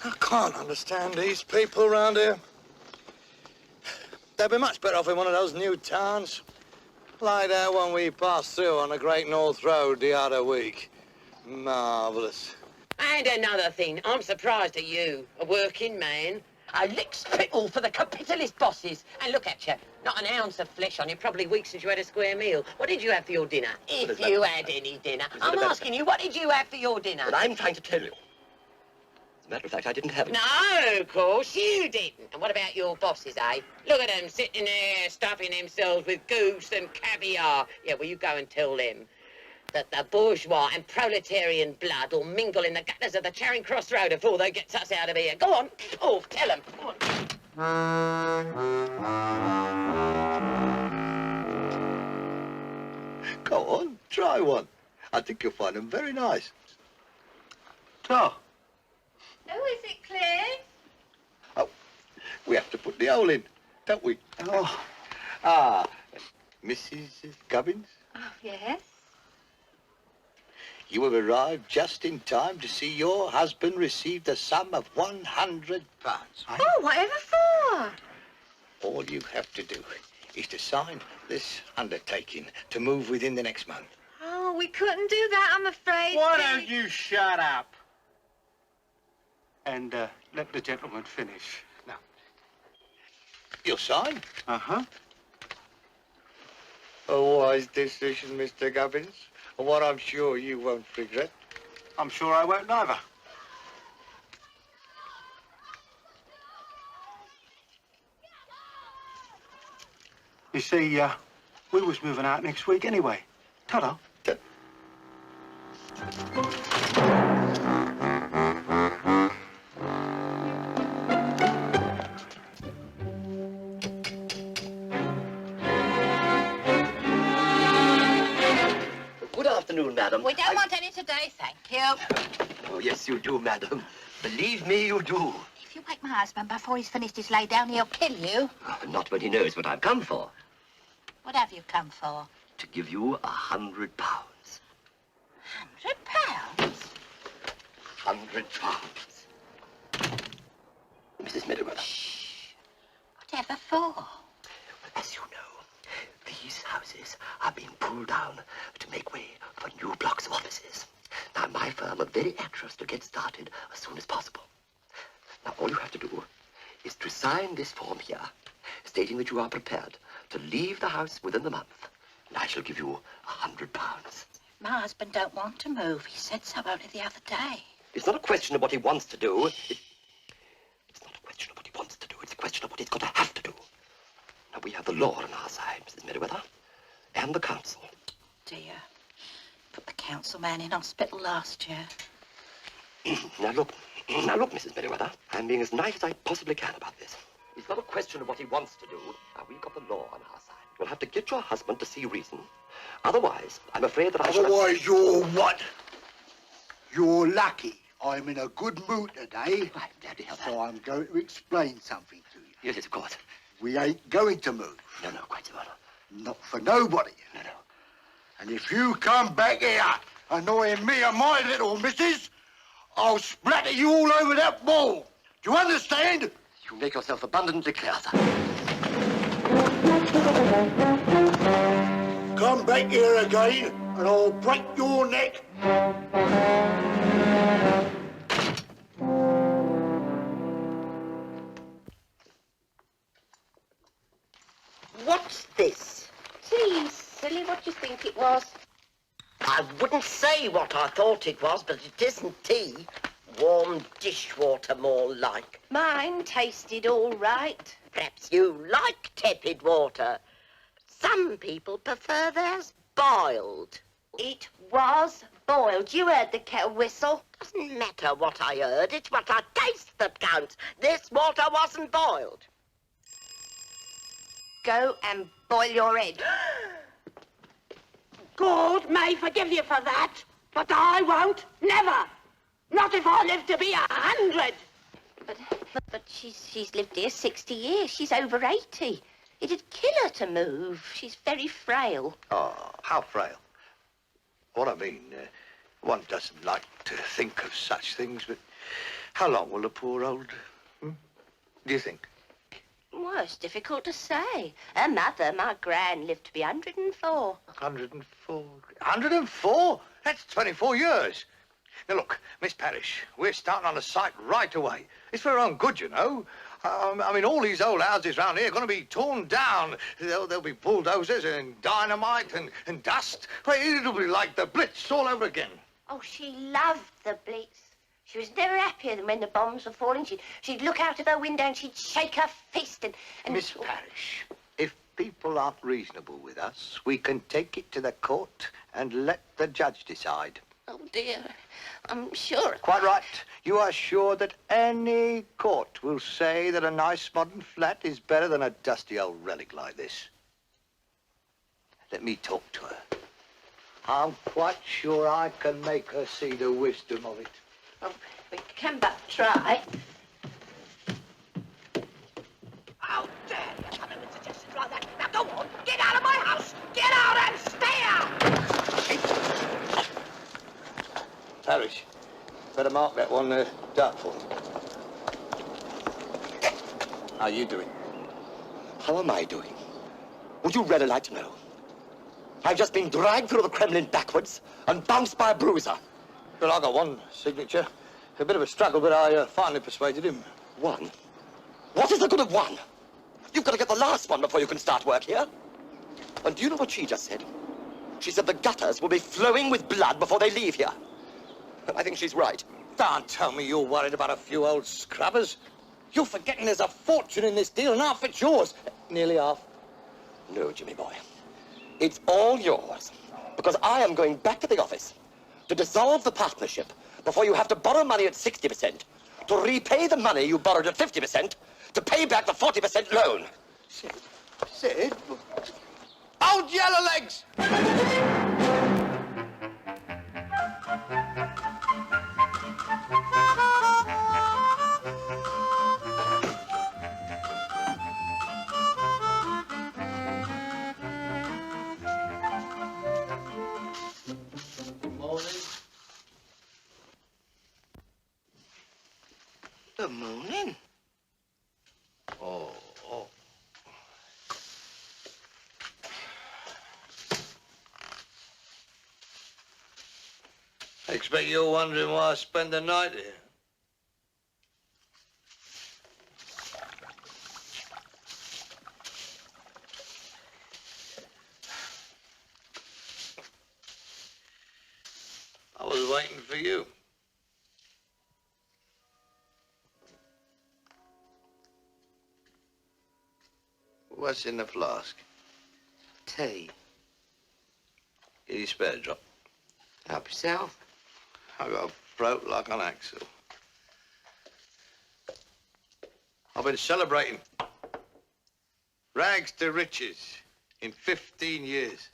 I can't understand these people around here. They'd be much better off in one of those new towns. Like that one we passed through on the Great North Road the other week. Marvellous. And another thing, I'm surprised at you, a working man. A lick-spittle for the capitalist bosses. And look at you, not an ounce of flesh on you, probably weeks since you had a square meal. What did you have for your dinner? If you had any dinner. I'm asking you, what did you have for your dinner? But I'm trying to tell you. As a matter of fact, I didn't have it. No, of course you didn't. And what about your bosses, eh? Look at them sitting there stuffing themselves with goose and caviar. Yeah, well, you go and tell them. that the bourgeois and proletarian blood will mingle in the gutters of the Charing Cross Road before they get us out of here. Go on. Oh, tell them. Go on. Go on, try one. I think you'll find them very nice. Oh. Oh, is it clear? Oh, we have to put the hole in, don't we? Oh. Ah, Mrs. Gubbins? Oh, yes. You have arrived just in time to see your husband receive the sum of £100. Oh, whatever for? All you have to do is to sign this undertaking to move within the next month. Oh, we couldn't do that, I'm afraid. Why don't you shut up? And let the gentleman finish. Now. You'll sign? Uh-huh. A wise decision, Mr. Gubbins. One I'm sure you won't regret. I'm sure I won't neither. You see, we was moving out next week anyway. Ta-da. Good afternoon, madam. We don't want any today, thank you. Oh, yes, you do, madam. Believe me, you do. If you wake my husband before he's finished his lay down, he'll kill you. Not when he knows what I've come for. What have you come for? To give you £100. £100? £100. Mrs. Miriam. Whatever for? Well, as you know, these houses are being pulled down to make way for new blocks of offices. Now, my firm are very anxious to get started as soon as possible. Now, all you have to do is to sign this form here, stating that you are prepared to leave the house within the month. And I shall give you £100. My husband don't want to move. He said so only the other day. It's not a question of what he wants to do. It's not a question of what he wants to do. It's a question of what he's got to have to do. Now, we have the law on our side, Mrs. Merriweather, and the council. Dear, put the councilman in hospital last year. Now, look, Mrs. Merriweather, I'm being as nice as I possibly can about this. It's not a question of what he wants to do. Now, we've got the law on our side. You'll have to get your husband to see reason. Otherwise, I'm afraid that I shall... Otherwise, you're what? You're lucky. I'm in a good mood today. I'm glad to hear that. So I'm going to explain something to you. Yes, yes, of course. We ain't going to move. No, quite so, Honor. Not for nobody. No. And if you come back here annoying me and my little missus, I'll splatter you all over that wall. Do you understand? You make yourself abundantly clear, sir. Come back here again, and I'll break your neck. What's this? Tea, silly. What do you think it was? I wouldn't say what I thought it was, but it isn't tea. Warm dishwater, more like. Mine tasted all right. Perhaps you like tepid water. Some people prefer theirs boiled. It was boiled. You heard the kettle whistle. Doesn't matter what I heard. It's what I taste that counts. This water wasn't boiled. Go and boil your head. God may forgive you for that, but I won't. Never. Not if I live to be 100. But she's lived here 60 years. She's over 80. It'd kill her to move. She's very frail. Oh, how frail. What I mean, one doesn't like to think of such things, but how long will the poor old... Do you think? Well, it's difficult to say. Her mother, my gran, lived to be 104. 104? 104? That's 24 years. Now, look, Miss Parrish, we're starting on a site right away. It's for our own good, you know. I mean, all these old houses round here are going to be torn down. There'll be bulldozers and dynamite and dust. Well, it'll be like the Blitz all over again. Oh, she loved the Blitz. She was never happier than when the bombs were falling. She'd look out of her window and she'd shake her fist and... Miss Parrish, If people aren't reasonable with us, we can take it to the court and let the judge decide. Oh, dear. I'm sure. Quite right. You are sure that any court will say that a nice modern flat is better than a dusty old relic like this? Let me talk to her. I'm quite sure I can make her see the wisdom of it. Oh, we can but try. How dare you come in with suggestions like that? Now go on, get out of my house! Get out and stay out! Parish, better mark that one dark for me. How you doing? How am I doing? Would you really like to know? I've just been dragged through the Kremlin backwards and bounced by a bruiser. Well, I got one signature. A bit of a struggle, but I finally persuaded him. One? What is the good of one? You've got to get the last one before you can start work here. And do you know what she just said? She said the gutters will be flowing with blood before they leave here. I think she's right. Don't tell me you're worried about a few old scrubbers. You're forgetting there's a fortune in this deal, and half it's yours. Nearly half. No, Jimmy boy. It's all yours, because I am going back to the office to dissolve the partnership before you have to borrow money at 60%, to repay the money you borrowed at 50%, to pay back the 40% loan. Sid? Old yellow legs! Good morning. Oh. I expect you're wondering why I spend the night here. I was waiting for you. What's in the flask? Tea. Can you spare a drop? Help yourself. I got a throat like an axle. I've been celebrating rags to riches in 15 years.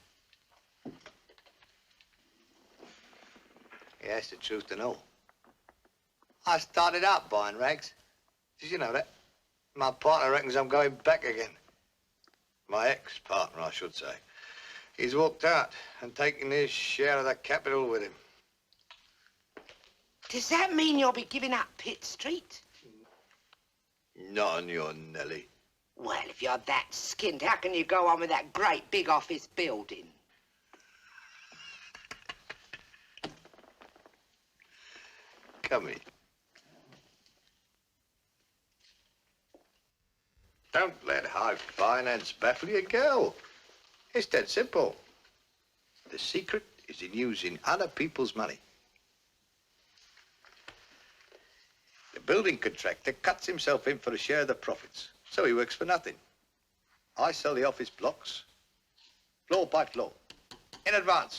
Yeah, that's the truth to know. I started out buying rags. Did you know that? My partner reckons I'm going back again. My ex-partner, I should say. He's walked out and taken his share of the capital with him. Does that mean you'll be giving up Pitt Street? Not on your Nelly. Well, if you're that skint, how can you go on with that great big office building? Come in. Don't let high finance baffle you, girl. It's dead simple. The secret is in using other people's money. The building contractor cuts himself in for a share of the profits, so he works for nothing. I sell the office blocks, floor by floor, in advance.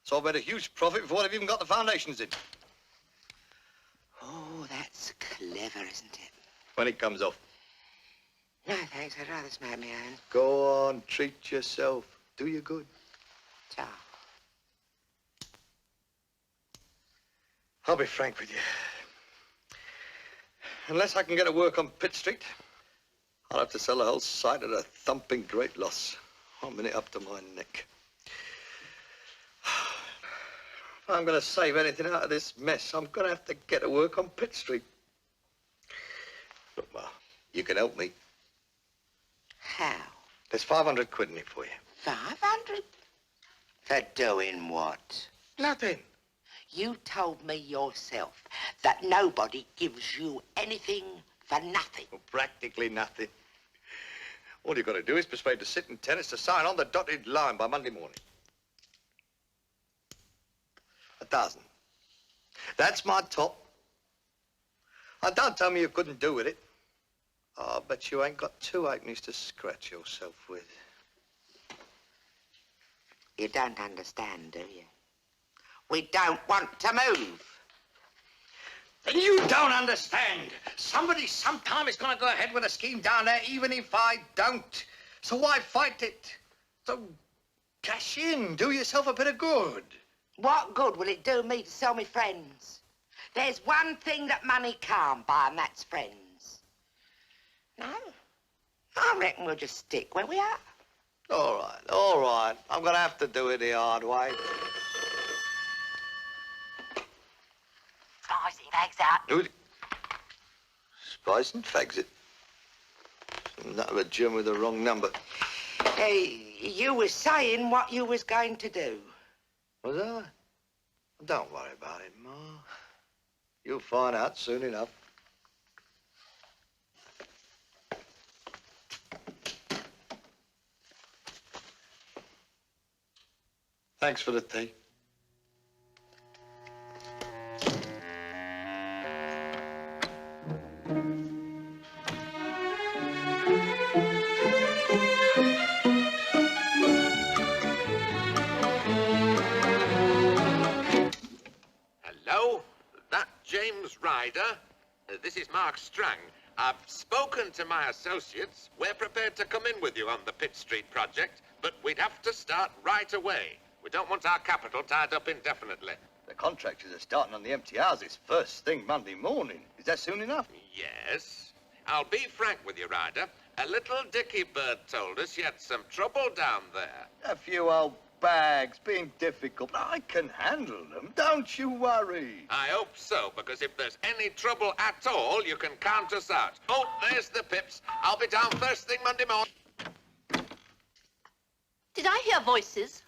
So I've made a huge profit before they've even got the foundations in. Oh, that's clever, isn't it? When it comes off. No, thanks. I'd rather smack my own. Go on, treat yourself. Do you good. Ta. I'll be frank with you. Unless I can get to work on Pitt Street, I'll have to sell the whole site at a thumping great loss. I'm in it up to my neck. If I'm going to save anything out of this mess, I'm going to have to get to work on Pitt Street. Look, Ma, you can help me. How? There's 500 quid in it for you. 500? For doing what? Nothing. You told me yourself that nobody gives you anything for nothing. Well, practically nothing. All you've got to do is persuade the sitting tenants to sign on the dotted line by Monday morning. 1,000. That's my top. And don't tell me you couldn't do with it. Oh, I bet you ain't got 2 halfpennies to scratch yourself with. You don't understand, do you? We don't want to move. Then you don't understand. Somebody sometime is going to go ahead with a scheme down there, even if I don't. So why fight it? So cash in, do yourself a bit of good. What good will it do me to sell me friends? There's one thing that money can't buy, and that's friends. No, I reckon we'll just stick where we are. All right. I'm going to have to do it the hard way. Spicy fags out. Who? Spice and fags it. That of a German with the wrong number. Hey, you were saying what you was going to do. Was I? Don't worry about it, Ma. You'll find out soon enough. Thanks for the tea. Hello, that James Ryder. This is Mark Strang. I've spoken to my associates. We're prepared to come in with you on the Pitt Street project, but we'd have to start right away. We don't want our capital tied up indefinitely. The contractors are starting on the empty houses first thing Monday morning. Is that soon enough? Yes. I'll be frank with you, Ryder. A little dicky bird told us you had some trouble down there. A few old bags being difficult. I can handle them. Don't you worry. I hope so, because if there's any trouble at all, you can count us out. Oh, there's the pips. I'll be down first thing Monday morning. Did I hear voices?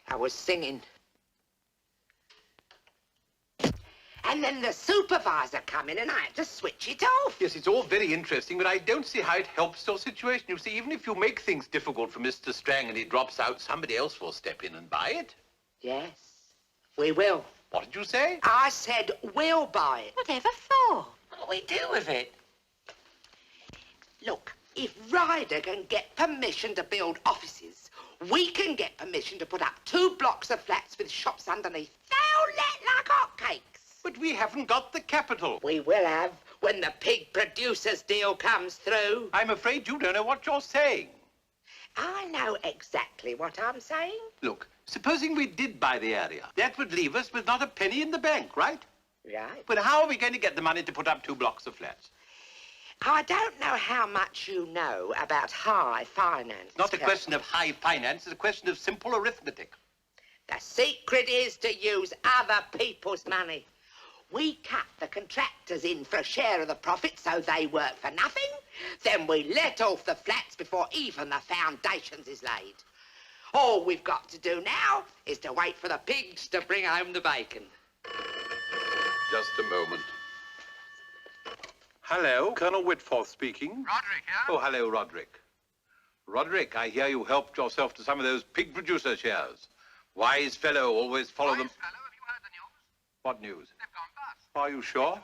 I was singing. And then the supervisor come in and I had to switch it off. Yes, it's all very interesting, but I don't see how it helps your situation. You see, even if you make things difficult for Mr. Strang and he drops out, somebody else will step in and buy it. Yes, we will. What did you say? I said we'll buy it. Whatever for? What do we do with it? Look, if Ryder can get permission to build offices, we can get permission to put up 2 blocks of flats with shops underneath. They'll let like hotcakes. But we haven't got the capital. We will have when the pig producers deal comes through. I'm afraid you don't know what you're saying. I know exactly what I'm saying. Look, supposing we did buy the area, that would leave us with not a penny in the bank, right? Right. But how are we going to get the money to put up 2 blocks of flats? I don't know how much you know about high finance. It's not a question of high finance, it's a question of simple arithmetic. The secret is to use other people's money. We cut the contractors in for a share of the profit so they work for nothing. Then we let off the flats before even the foundations is laid. All we've got to do now is to wait for the pigs to bring home the bacon. Just a moment. Hello, Colonel Whitforth speaking. Roderick, yeah? Oh, hello, Roderick. Roderick, I hear you helped yourself to some of those pig producer shares. Wise fellow, always follow them. Wise fellow, have you heard the news? What news? They've gone bust. Are you sure?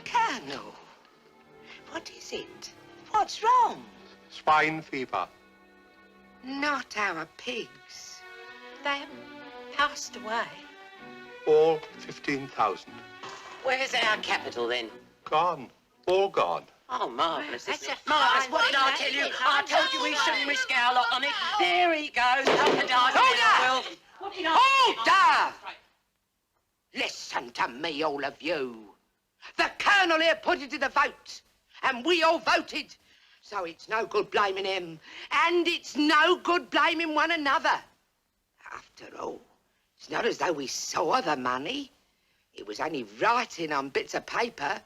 Colonel, what is it? What's wrong? Swine fever. Not our pigs. They have passed away. All 15,000. Where's our capital, then? Gone. All gone. Oh, marvellous. That's a Marvellous. fine What did I thing, tell you? isn't it? I told you we shouldn't risk our lot on it. There he goes. Up and down. Hold Well, Hold up! Listen to me, all of you. The Colonel here put it to the vote, and we all voted. So it's no good blaming him, and it's no good blaming one another. After all, it's not as though we saw the money. It was only writing on bits of paper.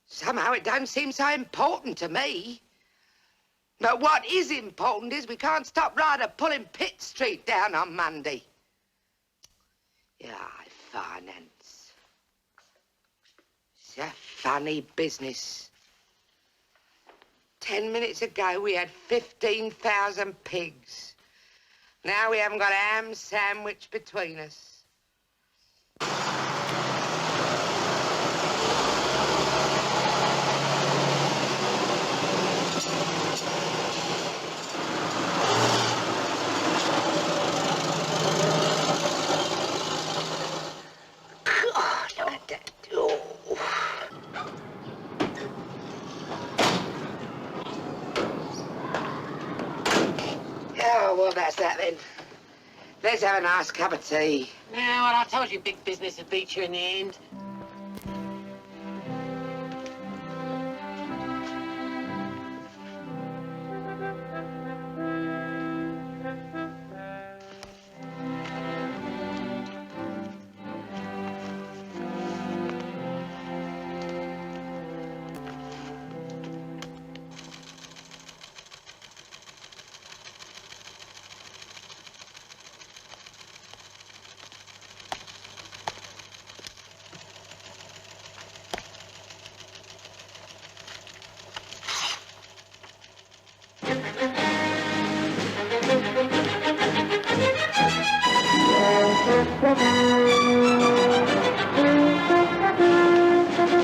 Somehow it don't seem so important to me. But what is important is we can't stop Ryder pulling Pitt Street down on Monday. Yeah, finance. It's a funny business. 10 minutes ago, we had 15,000 pigs. Now we haven't got a ham sandwich between us. Oh, well, that's that then. Let's have a nice cup of tea. Yeah, well, I told you big business would beat you in the end.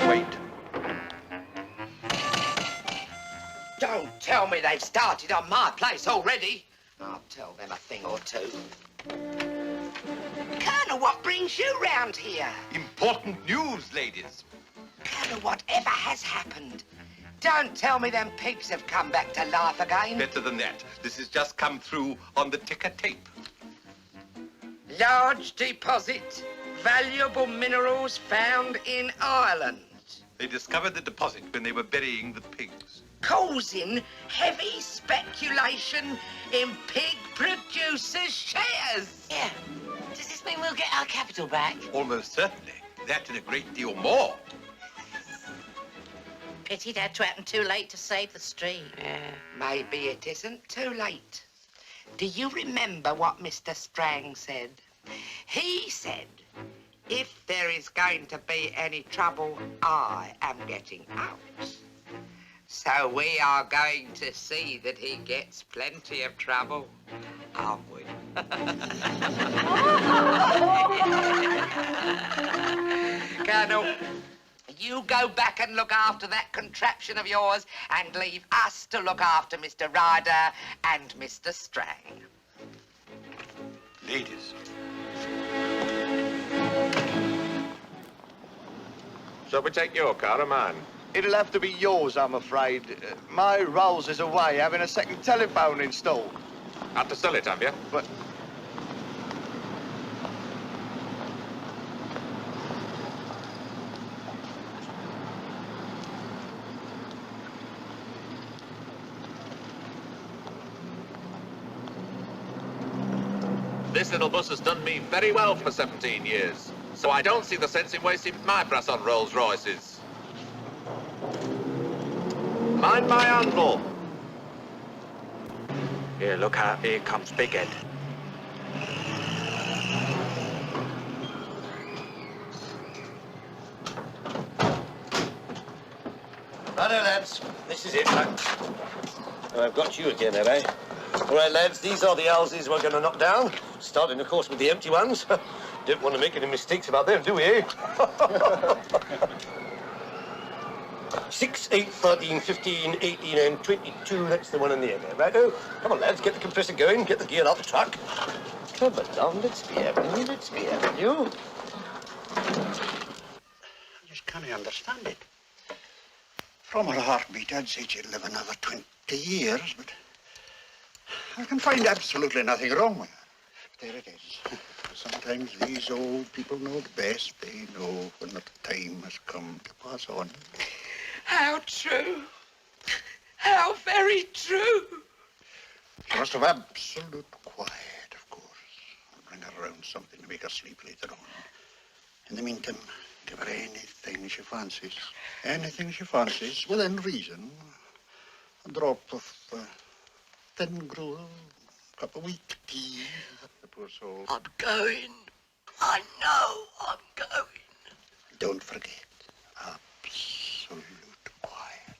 Wait. Don't tell me they've started on my place already. I'll tell them a thing or two. Colonel, what brings you round here? Important news, ladies. Colonel, whatever has happened, don't tell me them pigs have come back to life again. Better than that. This has just come through on the ticker tape. Large deposit, valuable minerals found in Ireland. They discovered the deposit when they were burying the pigs. Causing heavy speculation in pig producers' shares. Yeah. Does this mean we'll get our capital back? Almost certainly. That and a great deal more. Pity it had to happen too late to save the stream. Yeah, maybe it isn't too late. Do you remember what Mr. Strang said? He said, if there is going to be any trouble, I am getting out. So we are going to see that he gets plenty of trouble, aren't we? Colonel, you go back and look after that contraption of yours and leave us to look after Mr. Ryder and Mr. Strang. Ladies. Shall we take your car or mine? It'll have to be yours, I'm afraid. My Rolls is away having a second telephone installed. Had to sell it, have you? But... This little bus has done me very well for 17 years, so I don't see the sense in wasting my brass on Rolls Royces. Mind my handle. Here, look out. Here comes Big Ed. Righto, lads. This is it. I've got you again, have I? All right, lads, these are the houses we're going to knock down. Starting, of course, with the empty ones. Don't want to make any mistakes about them, do we, eh? 6, 8, 13, 15, 18, and 22. That's the one in the end there. Righto. Come on, lads, get the compressor going. Get the gear out the truck. Come along, let's be having you. Let's be having you. I just can't understand it. From her heartbeat, I'd say she'd live another 20 years, but I can find absolutely nothing wrong with her. But there it is. Sometimes these old people know best. They know when the time has come to pass on. How true. How very true. She must have absolute quiet, of course. I'll bring her around something to make her sleep later on. In the meantime, give her anything she fancies. Anything she fancies, within reason. A drop of thin gruel, a cup of weak tea. The poor soul. I'm going. I know I'm going. Don't forget, absolute quiet.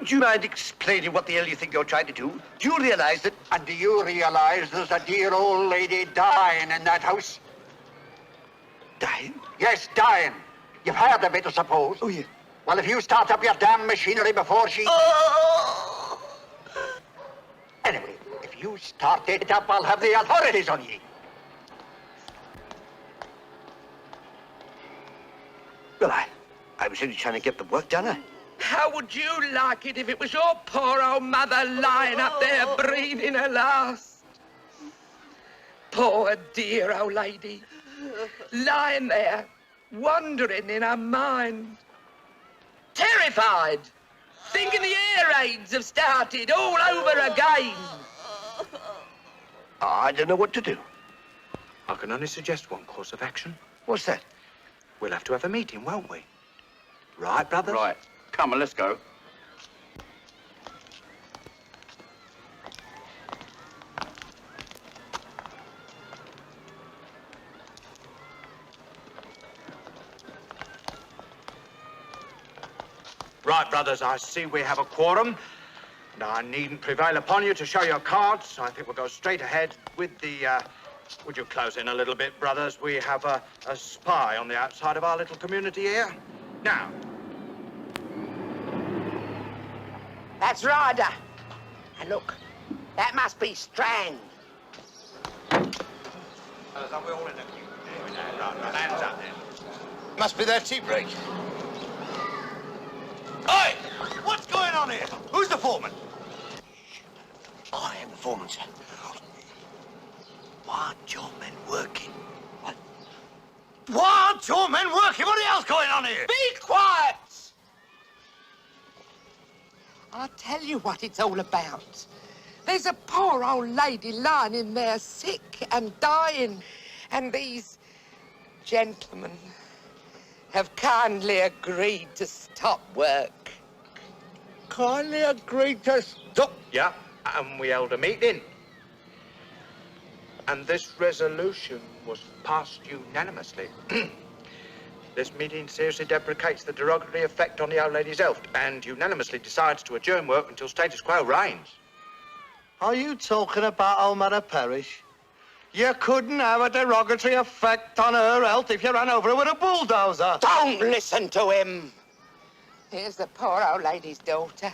Would you mind explaining what the hell you think you're trying to do? Do you realise that... And do you realise there's a dear old lady dying in that house? Dying? Yes, dying. You've heard of it, I suppose. Oh, yeah. Well, if you start up your damn machinery before she... Oh! Anyway, if you start it up, I'll have the authorities on ye. Well, I was only trying to get the work done. How would you like it if it was your poor old mother lying up there breathing her last? Poor dear old lady, lying there, wandering in her mind, terrified, thinking the air raids have started all over again. I don't know what to do. I can only suggest one course of action. What's that? We'll have to have a meeting, won't we? Right, brothers? Right. Come on, let's go. Right, brothers, I see we have a quorum. And I needn't prevail upon you to show your cards. I think we'll go straight ahead with the, Would you close in a little bit, brothers? We have a spy on the outside of our little community here. Now. That's Ryder. And look, that must be Strand. Are we all in a queue? Right, hands up then. Must be their tea break. Oi! What's going on here? Who's the foreman? I am the foreman, sir. Why aren't your men working? What? Why aren't your men working? What else going on here? Be quiet! I'll tell you what it's all about. There's a poor old lady lying in there sick and dying, and these gentlemen have kindly agreed to stop work. Kindly agreed to stop? Yeah, and we held a meeting. And this resolution was passed unanimously. This meeting seriously deprecates the derogatory effect on the old lady's health and unanimously decides to adjourn work until status quo reigns. Are you talking about old Mother Parish? You couldn't have a derogatory effect on her health if you ran over her with a bulldozer. Don't listen to him. Here's the poor old lady's daughter.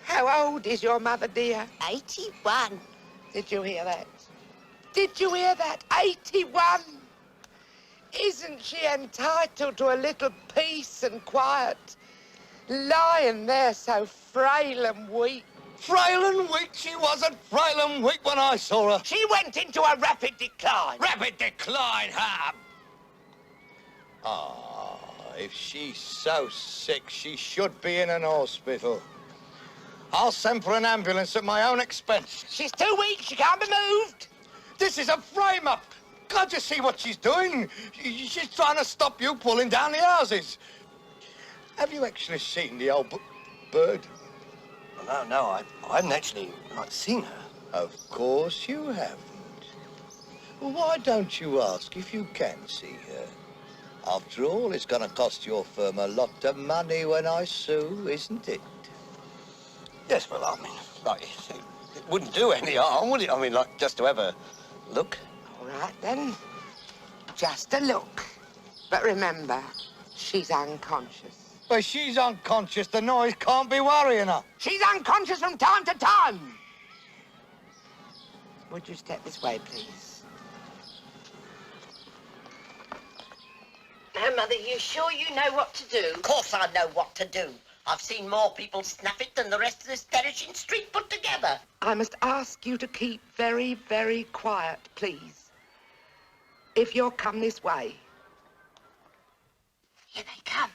How old is your mother, dear? 81. Did you hear that? Did you hear that? 81. Isn't she entitled to a little peace and quiet? Lying there so frail and weak. Frail and weak? She wasn't frail and weak when I saw her. She went into a rapid decline. Rapid decline, huh? If she's so sick, she should be in an hospital. I'll send for an ambulance at my own expense. She's too weak. She can't be moved. This is a frame-up. Can't you see what she's doing? She's trying to stop you pulling down the houses. Have you actually seen the old bird? Well, no, I haven't actually seen her. Of course you haven't. Well, why don't you ask if you can see her? After all, it's going to cost your firm a lot of money when I sue, isn't it? Yes, well, I mean, it wouldn't do any harm, would it? I mean, just to have a look. All right, then. Just a look. But remember, she's unconscious. Well, she's unconscious. The noise can't be worrying her. She's unconscious from time to time. Would you step this way, please? Now, Mother, you sure you know what to do? Of course I know what to do. I've seen more people snuff it than the rest of this perishing street put together. I must ask you to keep very, very quiet, please. If you'll come this way. Here they come.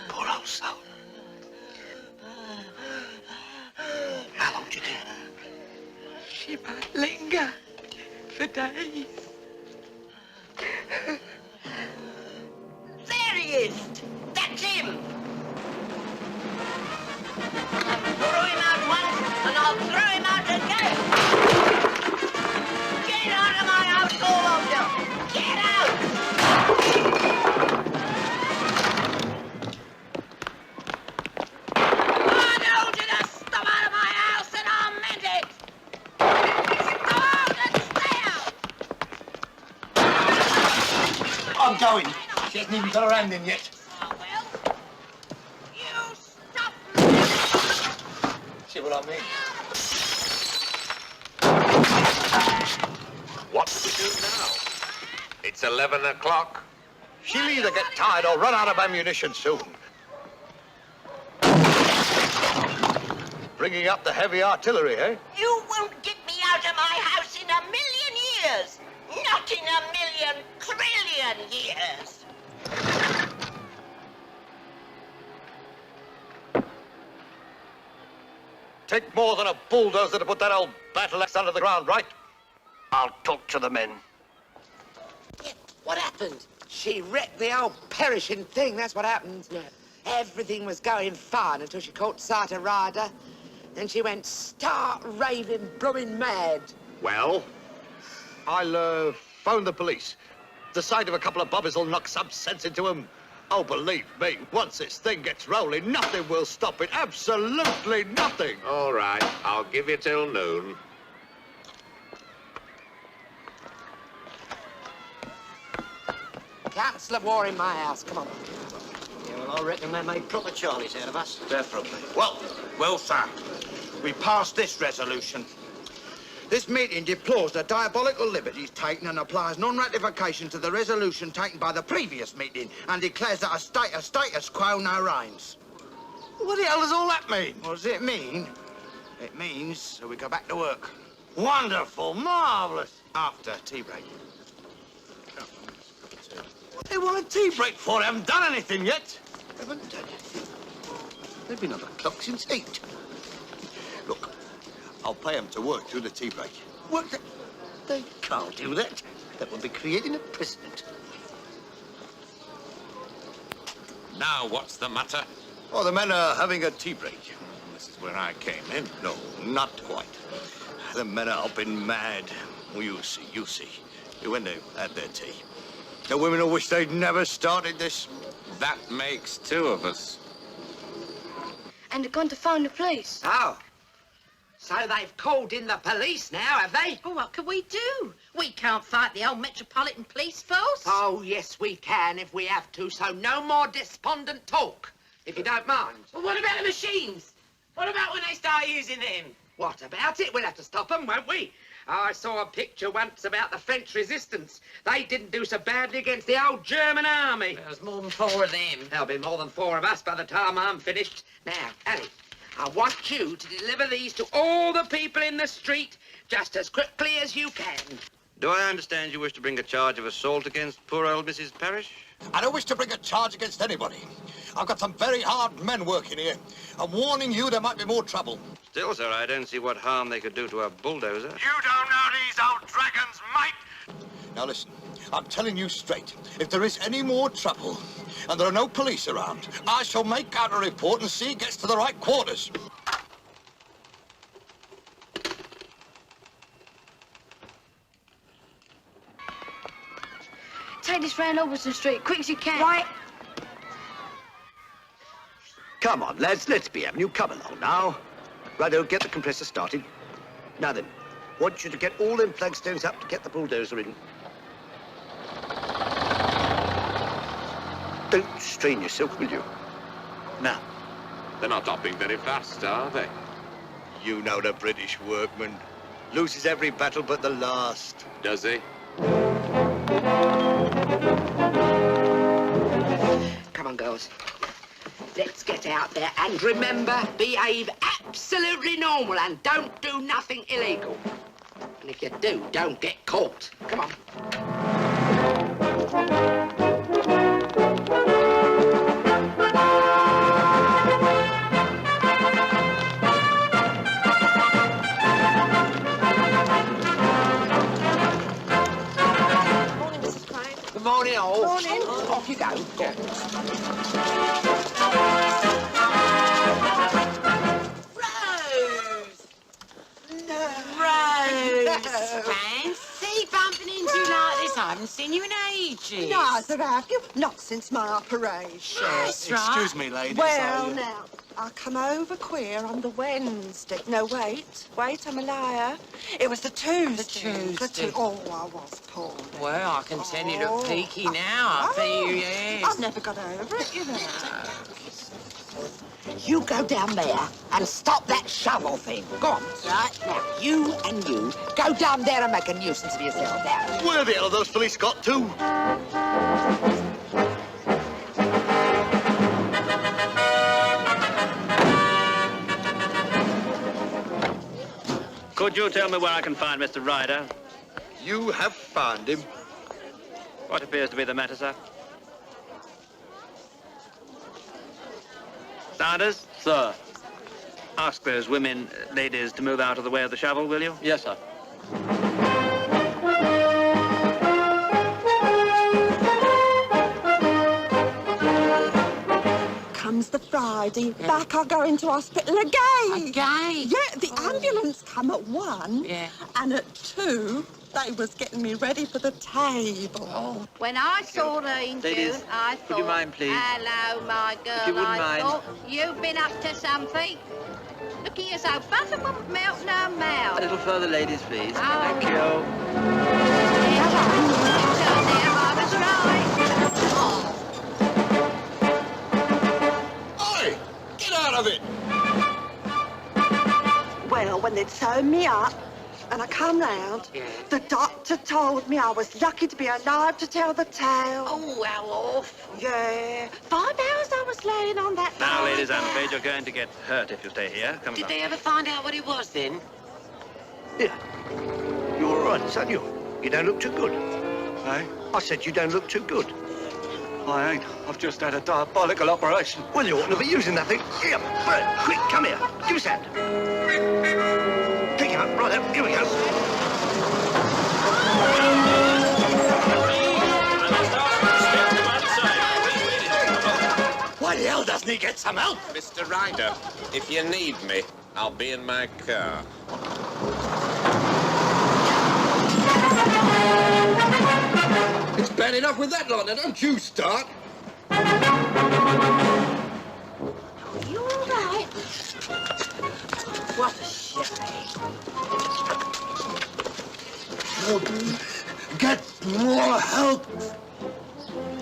Poor old soul. How long do you think? She might linger for days. There he is! That's him! I'll throw him out once, and I'll throw him out again! going. She hasn't even got her hand in yet. Oh, well. You stop. See what I mean? What do we do now? It's 11 o'clock. She'll either get tired or run out of ammunition soon. Bringing up the heavy artillery, eh? You won't get me out of my house in a million years. Not in a million trillion years. Take more than a bulldozer to put that old battle axe under the ground, right? I'll talk to the men. Yeah, what happened? She wrecked the old perishing thing, that's what happened. Yeah. Everything was going fine until she caught sight of Ryder. Then she went stark raving, blooming mad. Well? I'll phone the police. The sight of a couple of bobbies will knock some sense into them. Oh, believe me, once this thing gets rolling, nothing will stop it. Absolutely nothing. All right, I'll give you till noon. Council of war in my house, come on. Yeah, well, I reckon they made proper Charlies out of us. Definitely. Well, sir, we passed this resolution. This meeting deplores the diabolical liberties taken and applies non-ratification to the resolution taken by the previous meeting and declares that a status quo now reigns. What the hell does all that mean? What does it mean? It means that we go back to work. Wonderful, marvellous. After tea break. What do they want a tea break for? They haven't done anything yet. Haven't done anything? They've been on the clock since 8. Look, I'll pay them to work through the tea break. What? They can't do that. That would be creating a precedent. Now, what's the matter? Oh, the men are having a tea break. This is where I came in. No, not quite. The men are up and mad. Well, you see. When they've had their tea. The women will wish they'd never started this. That makes 2 of us. And they're going to phone the police. Oh. So they've called in the police now, have they? Well, what can we do? We can't fight the old Metropolitan Police Force. Oh, yes, we can if we have to, so no more despondent talk, if you don't mind. Well, what about the machines? What about when they start using them? What about it? We'll have to stop them, won't we? I saw a picture once about the French resistance. They didn't do so badly against the old German army. There's more than 4 of them. There'll be more than 4 of us by the time I'm finished. Now, Annie, I want you to deliver these to all the people in the street just as quickly as you can. Do I understand you wish to bring a charge of assault against poor old Mrs. Parrish? I don't wish to bring a charge against anybody. I've got some very hard men working here. I'm warning you there might be more trouble. Still, sir, I don't see what harm they could do to a bulldozer. You don't know these old dragons, mate. Now listen, I'm telling you straight. If there is any more trouble and there are no police around, I shall make out a report and see it gets to the right quarters. Take this round Alberton Street, quick as you can. Right. Come on, lads, let's be having you. Come along now. Righto, get the compressor started. Now then, want you to get all them flagstones up to get the bulldozer in. Don't strain yourself, will you? Now. They're not hopping very fast, are they? You know the British workman. Loses every battle but the last. Does he? Come on, girls. Let's get out there and remember, behave absolutely normal and don't do nothing illegal. And if you do, don't get caught. Come on. Morning, Mrs. Crane. Good morning, all. Morning. Off you go. Go on. Rose! Fancy bumping into you like this. I haven't seen you in ages. Neither have you. Not since my operation. That's right. Excuse me, ladies. Well, now, I come over queer on the Wednesday. No, wait, I'm a liar. It was the Tuesday. Oh, I was poor. Well, I can tell you look peaky now. I feel you, yes. I've never got over it, you know. You go down there and stop that shovel thing. Go on. Right, now, you and you go down there and make a nuisance of yourself. Now. Where the hell have those police got to? Could you tell me where I can find Mr. Ryder? You have found him. What appears to be the matter, sir? Sanders? Sir. Ask those ladies, to move out of the way of the shovel, will you? Yes, sir. Comes the Friday, back I go into hospital again. Again? Yeah, the ambulance come at 1. Yeah. And at 2, they was getting me ready for the table. Oh. When I saw her in Ladies, June, I thought, would you mind, please? hello, my girl, If you wouldn't I mind. thought, you've been up to something. Look at yourself, butter won't melt no A mouth. little further, ladies, please. Oh. Thank you. Yeah, I was right. Oh. Oi! Get out of it! Well, when they'd sewn me up and I come round, the doctor told me I was lucky to be alive to tell the tale. Oh, how awful. Yeah. 5 hours I was laying on that Now, bed. ladies, I'm afraid you're going to get hurt if you stay here. Come Did along. they ever find out what it was then? Here. You're all right, son, you? You don't look too good. Eh? I said you don't look too good. I ain't. I've just had a diabolical operation. Well, you oughtn't to be using that thing. Here, Bert, quick, come here. Give us that. Pick him up, right there. Here we go. Why the hell doesn't he get some help? Mr. Ryder, if you need me, I'll be in my car. It's bad enough with that lot. Now, don't you start. You all right? What a shame. Get more help.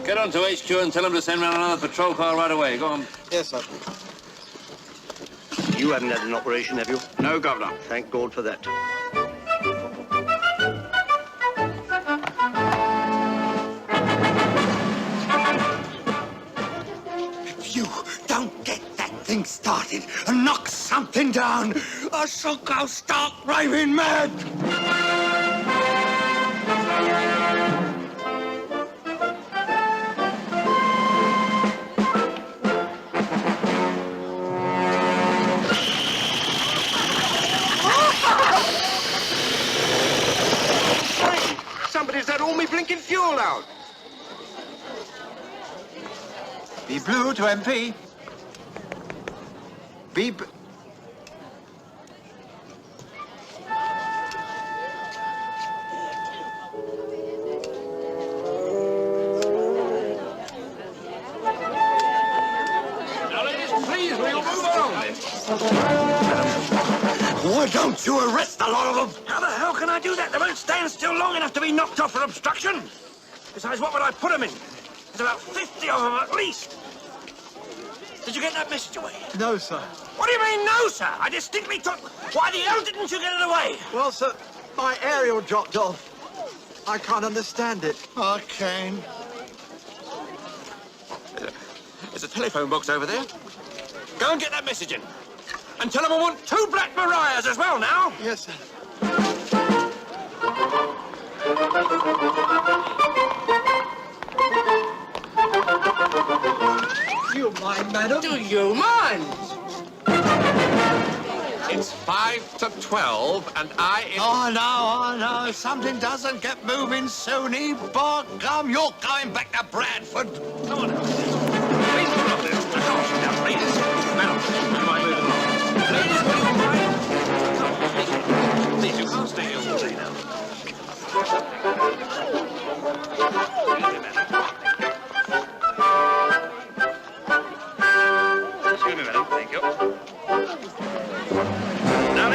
Get on to HQ and tell them to send round another patrol car right away. Go on. Yes, sir. You haven't had an operation, have you? No, Governor. Thank God for that. If you don't get that thing started and knock something down, I shall go stark raving mad. Somebody's had all me blinking fuel out. Be blue to MP. Be... Now, ladies, please, we'll move along. Why don't you arrest a lot of them? How the hell can I do that? They won't stand still long enough to be knocked off for obstruction. Besides, what would I put them in? There's about 50 of them at least. Did you get that message away? No, sir. What do you mean, no, sir? I distinctly took... Why the hell didn't you get it away? Well, sir, my aerial dropped off. I can't understand it. I can. There's a telephone box over there. Go and get that message in. And tell them I want 2 Black Mariahs as well now. Yes, sir. Do you mind, madam? Do you mind? It's 5 to 12, and Oh, no. Something doesn't get moving soon. By gum, you're going back to Bradford. Come on now. Please put up this. Now, ladies. Madam, would you mind moving along? Ladies, would you mind? Please, you can't stay here all day now. Excuse me, madam. Thank you. Now,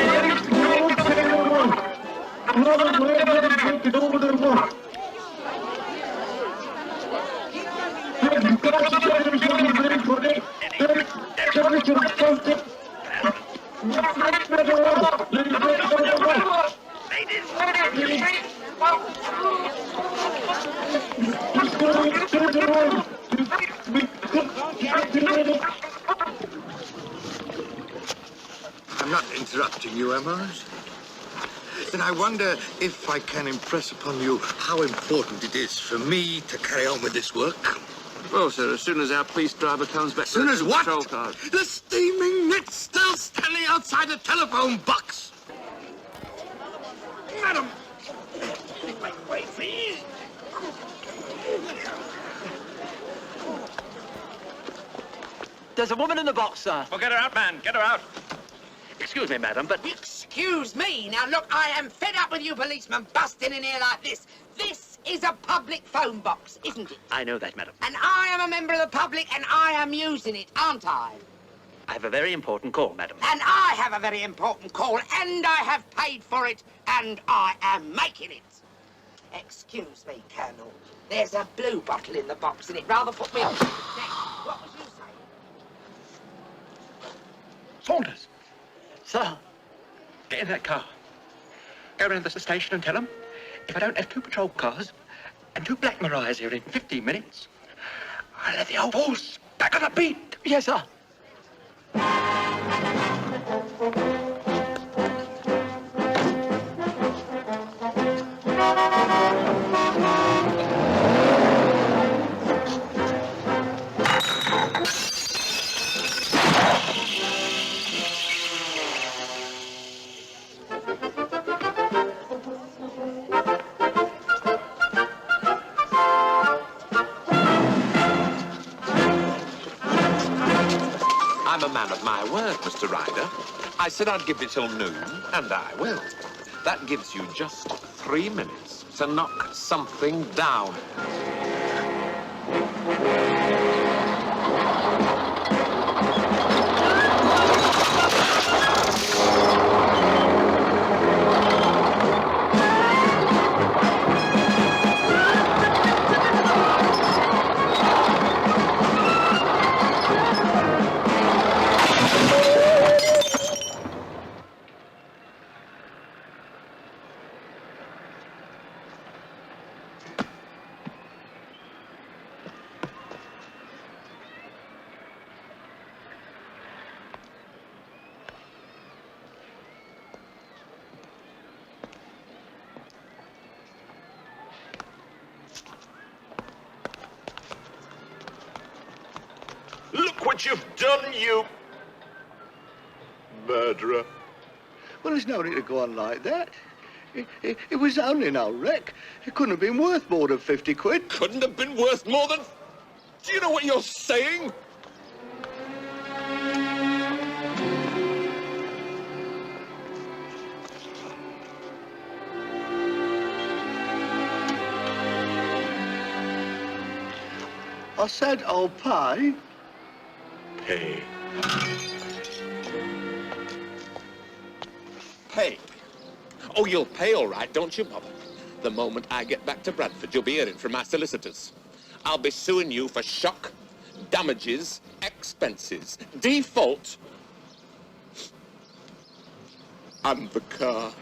I'm not interrupting you, am I? Then I wonder if I can impress upon you how important it is for me to carry on with this work. Well, sir, as soon as our police driver comes back... As soon as what? Patrol car. The steaming net's still standing outside the telephone box. Madam! Wait, please. there's a woman in the box, sir. Well, get her out, man. Get her out. Excuse me, madam, but... Excuse me. Now, look, I am fed up with you policemen busting in here like this. This is a public phone box, isn't it? I know that, madam. And I am a member of the public, and I am using it, aren't I? I have a very important call, madam. And I have a very important call, and I have paid for it, and I am making it. Excuse me, Colonel. There's a blue bottle in the box, and it rather put me off. Now, what was you saying? Saunders. Sir, get in that car. Go round to the station and tell them if I don't have 2 patrol cars and 2 black Mariahs here in 15 minutes, I'll let the old horse back on the beat. Yes, sir. I'm a man of my word, Mr. Ryder. I said I'd give it till noon, and I will. That gives you just 3 minutes to knock something down. Look what you've done, you murderer. Well, there's no need to go on like that. It was only an old wreck. It couldn't have been worth more than 50 quid. Couldn't have been worth more than... Do you know what you're saying? I said I'll pay. Pay. Pay? Oh, you'll pay all right, don't you bother? The moment I get back to Bradford, you'll be hearing from my solicitors. I'll be suing you for shock, damages, expenses, default, and the car.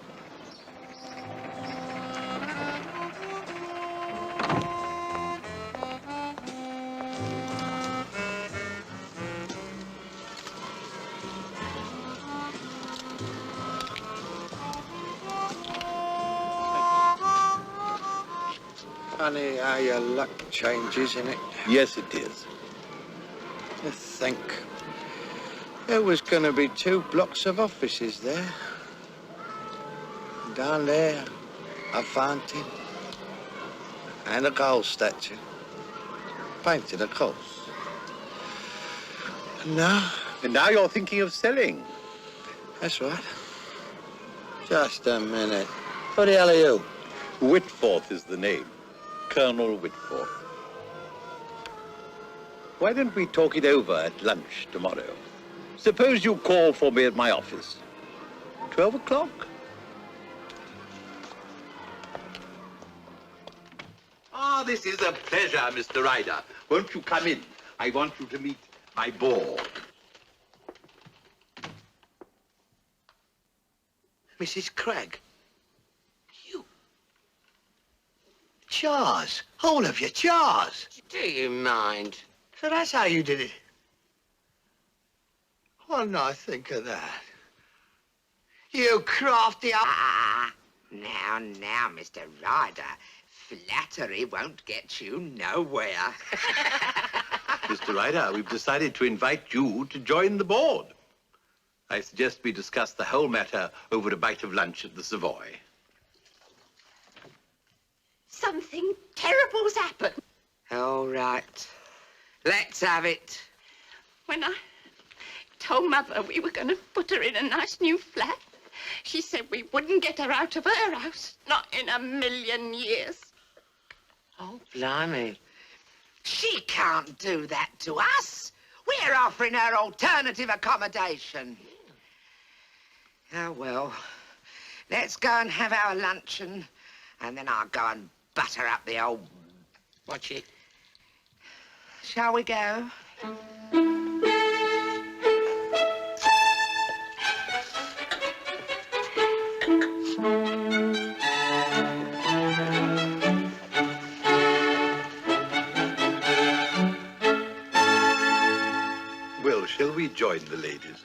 Funny how your luck changes, isn't it? Yes, it is. To think. There was going to be 2 blocks of offices there. Down there, a fountain. And a gold statue. Painted, of course. And now you're thinking of selling? That's right. Just a minute. Who the hell are you? Whitforth is the name. Colonel Whitford. Why don't we talk it over at lunch tomorrow? Suppose you call for me at my office. 12 o'clock? Ah, this is a pleasure, Mr. Ryder. Won't you come in? I want you to meet my board. Mrs. Cragg. You. Charles. All of you, Charles. Do you mind? So that's how you did it. What did I think of that? You crafty... Now, Mr. Ryder. Flattery won't get you nowhere. Mr. Ryder, we've decided to invite you to join the board. I suggest we discuss the whole matter over a bite of lunch at the Savoy. Something terrible's happened. All right. Let's have it. When I told Mother we were going to put her in a nice new flat, she said we wouldn't get her out of her house. Not in a million years. Oh, blimey. She can't do that to us. We're offering her alternative accommodation. Oh, well. Let's go and have our luncheon, and then I'll go and butter up the old... Watch it. Shall we go? Well, shall we join the ladies?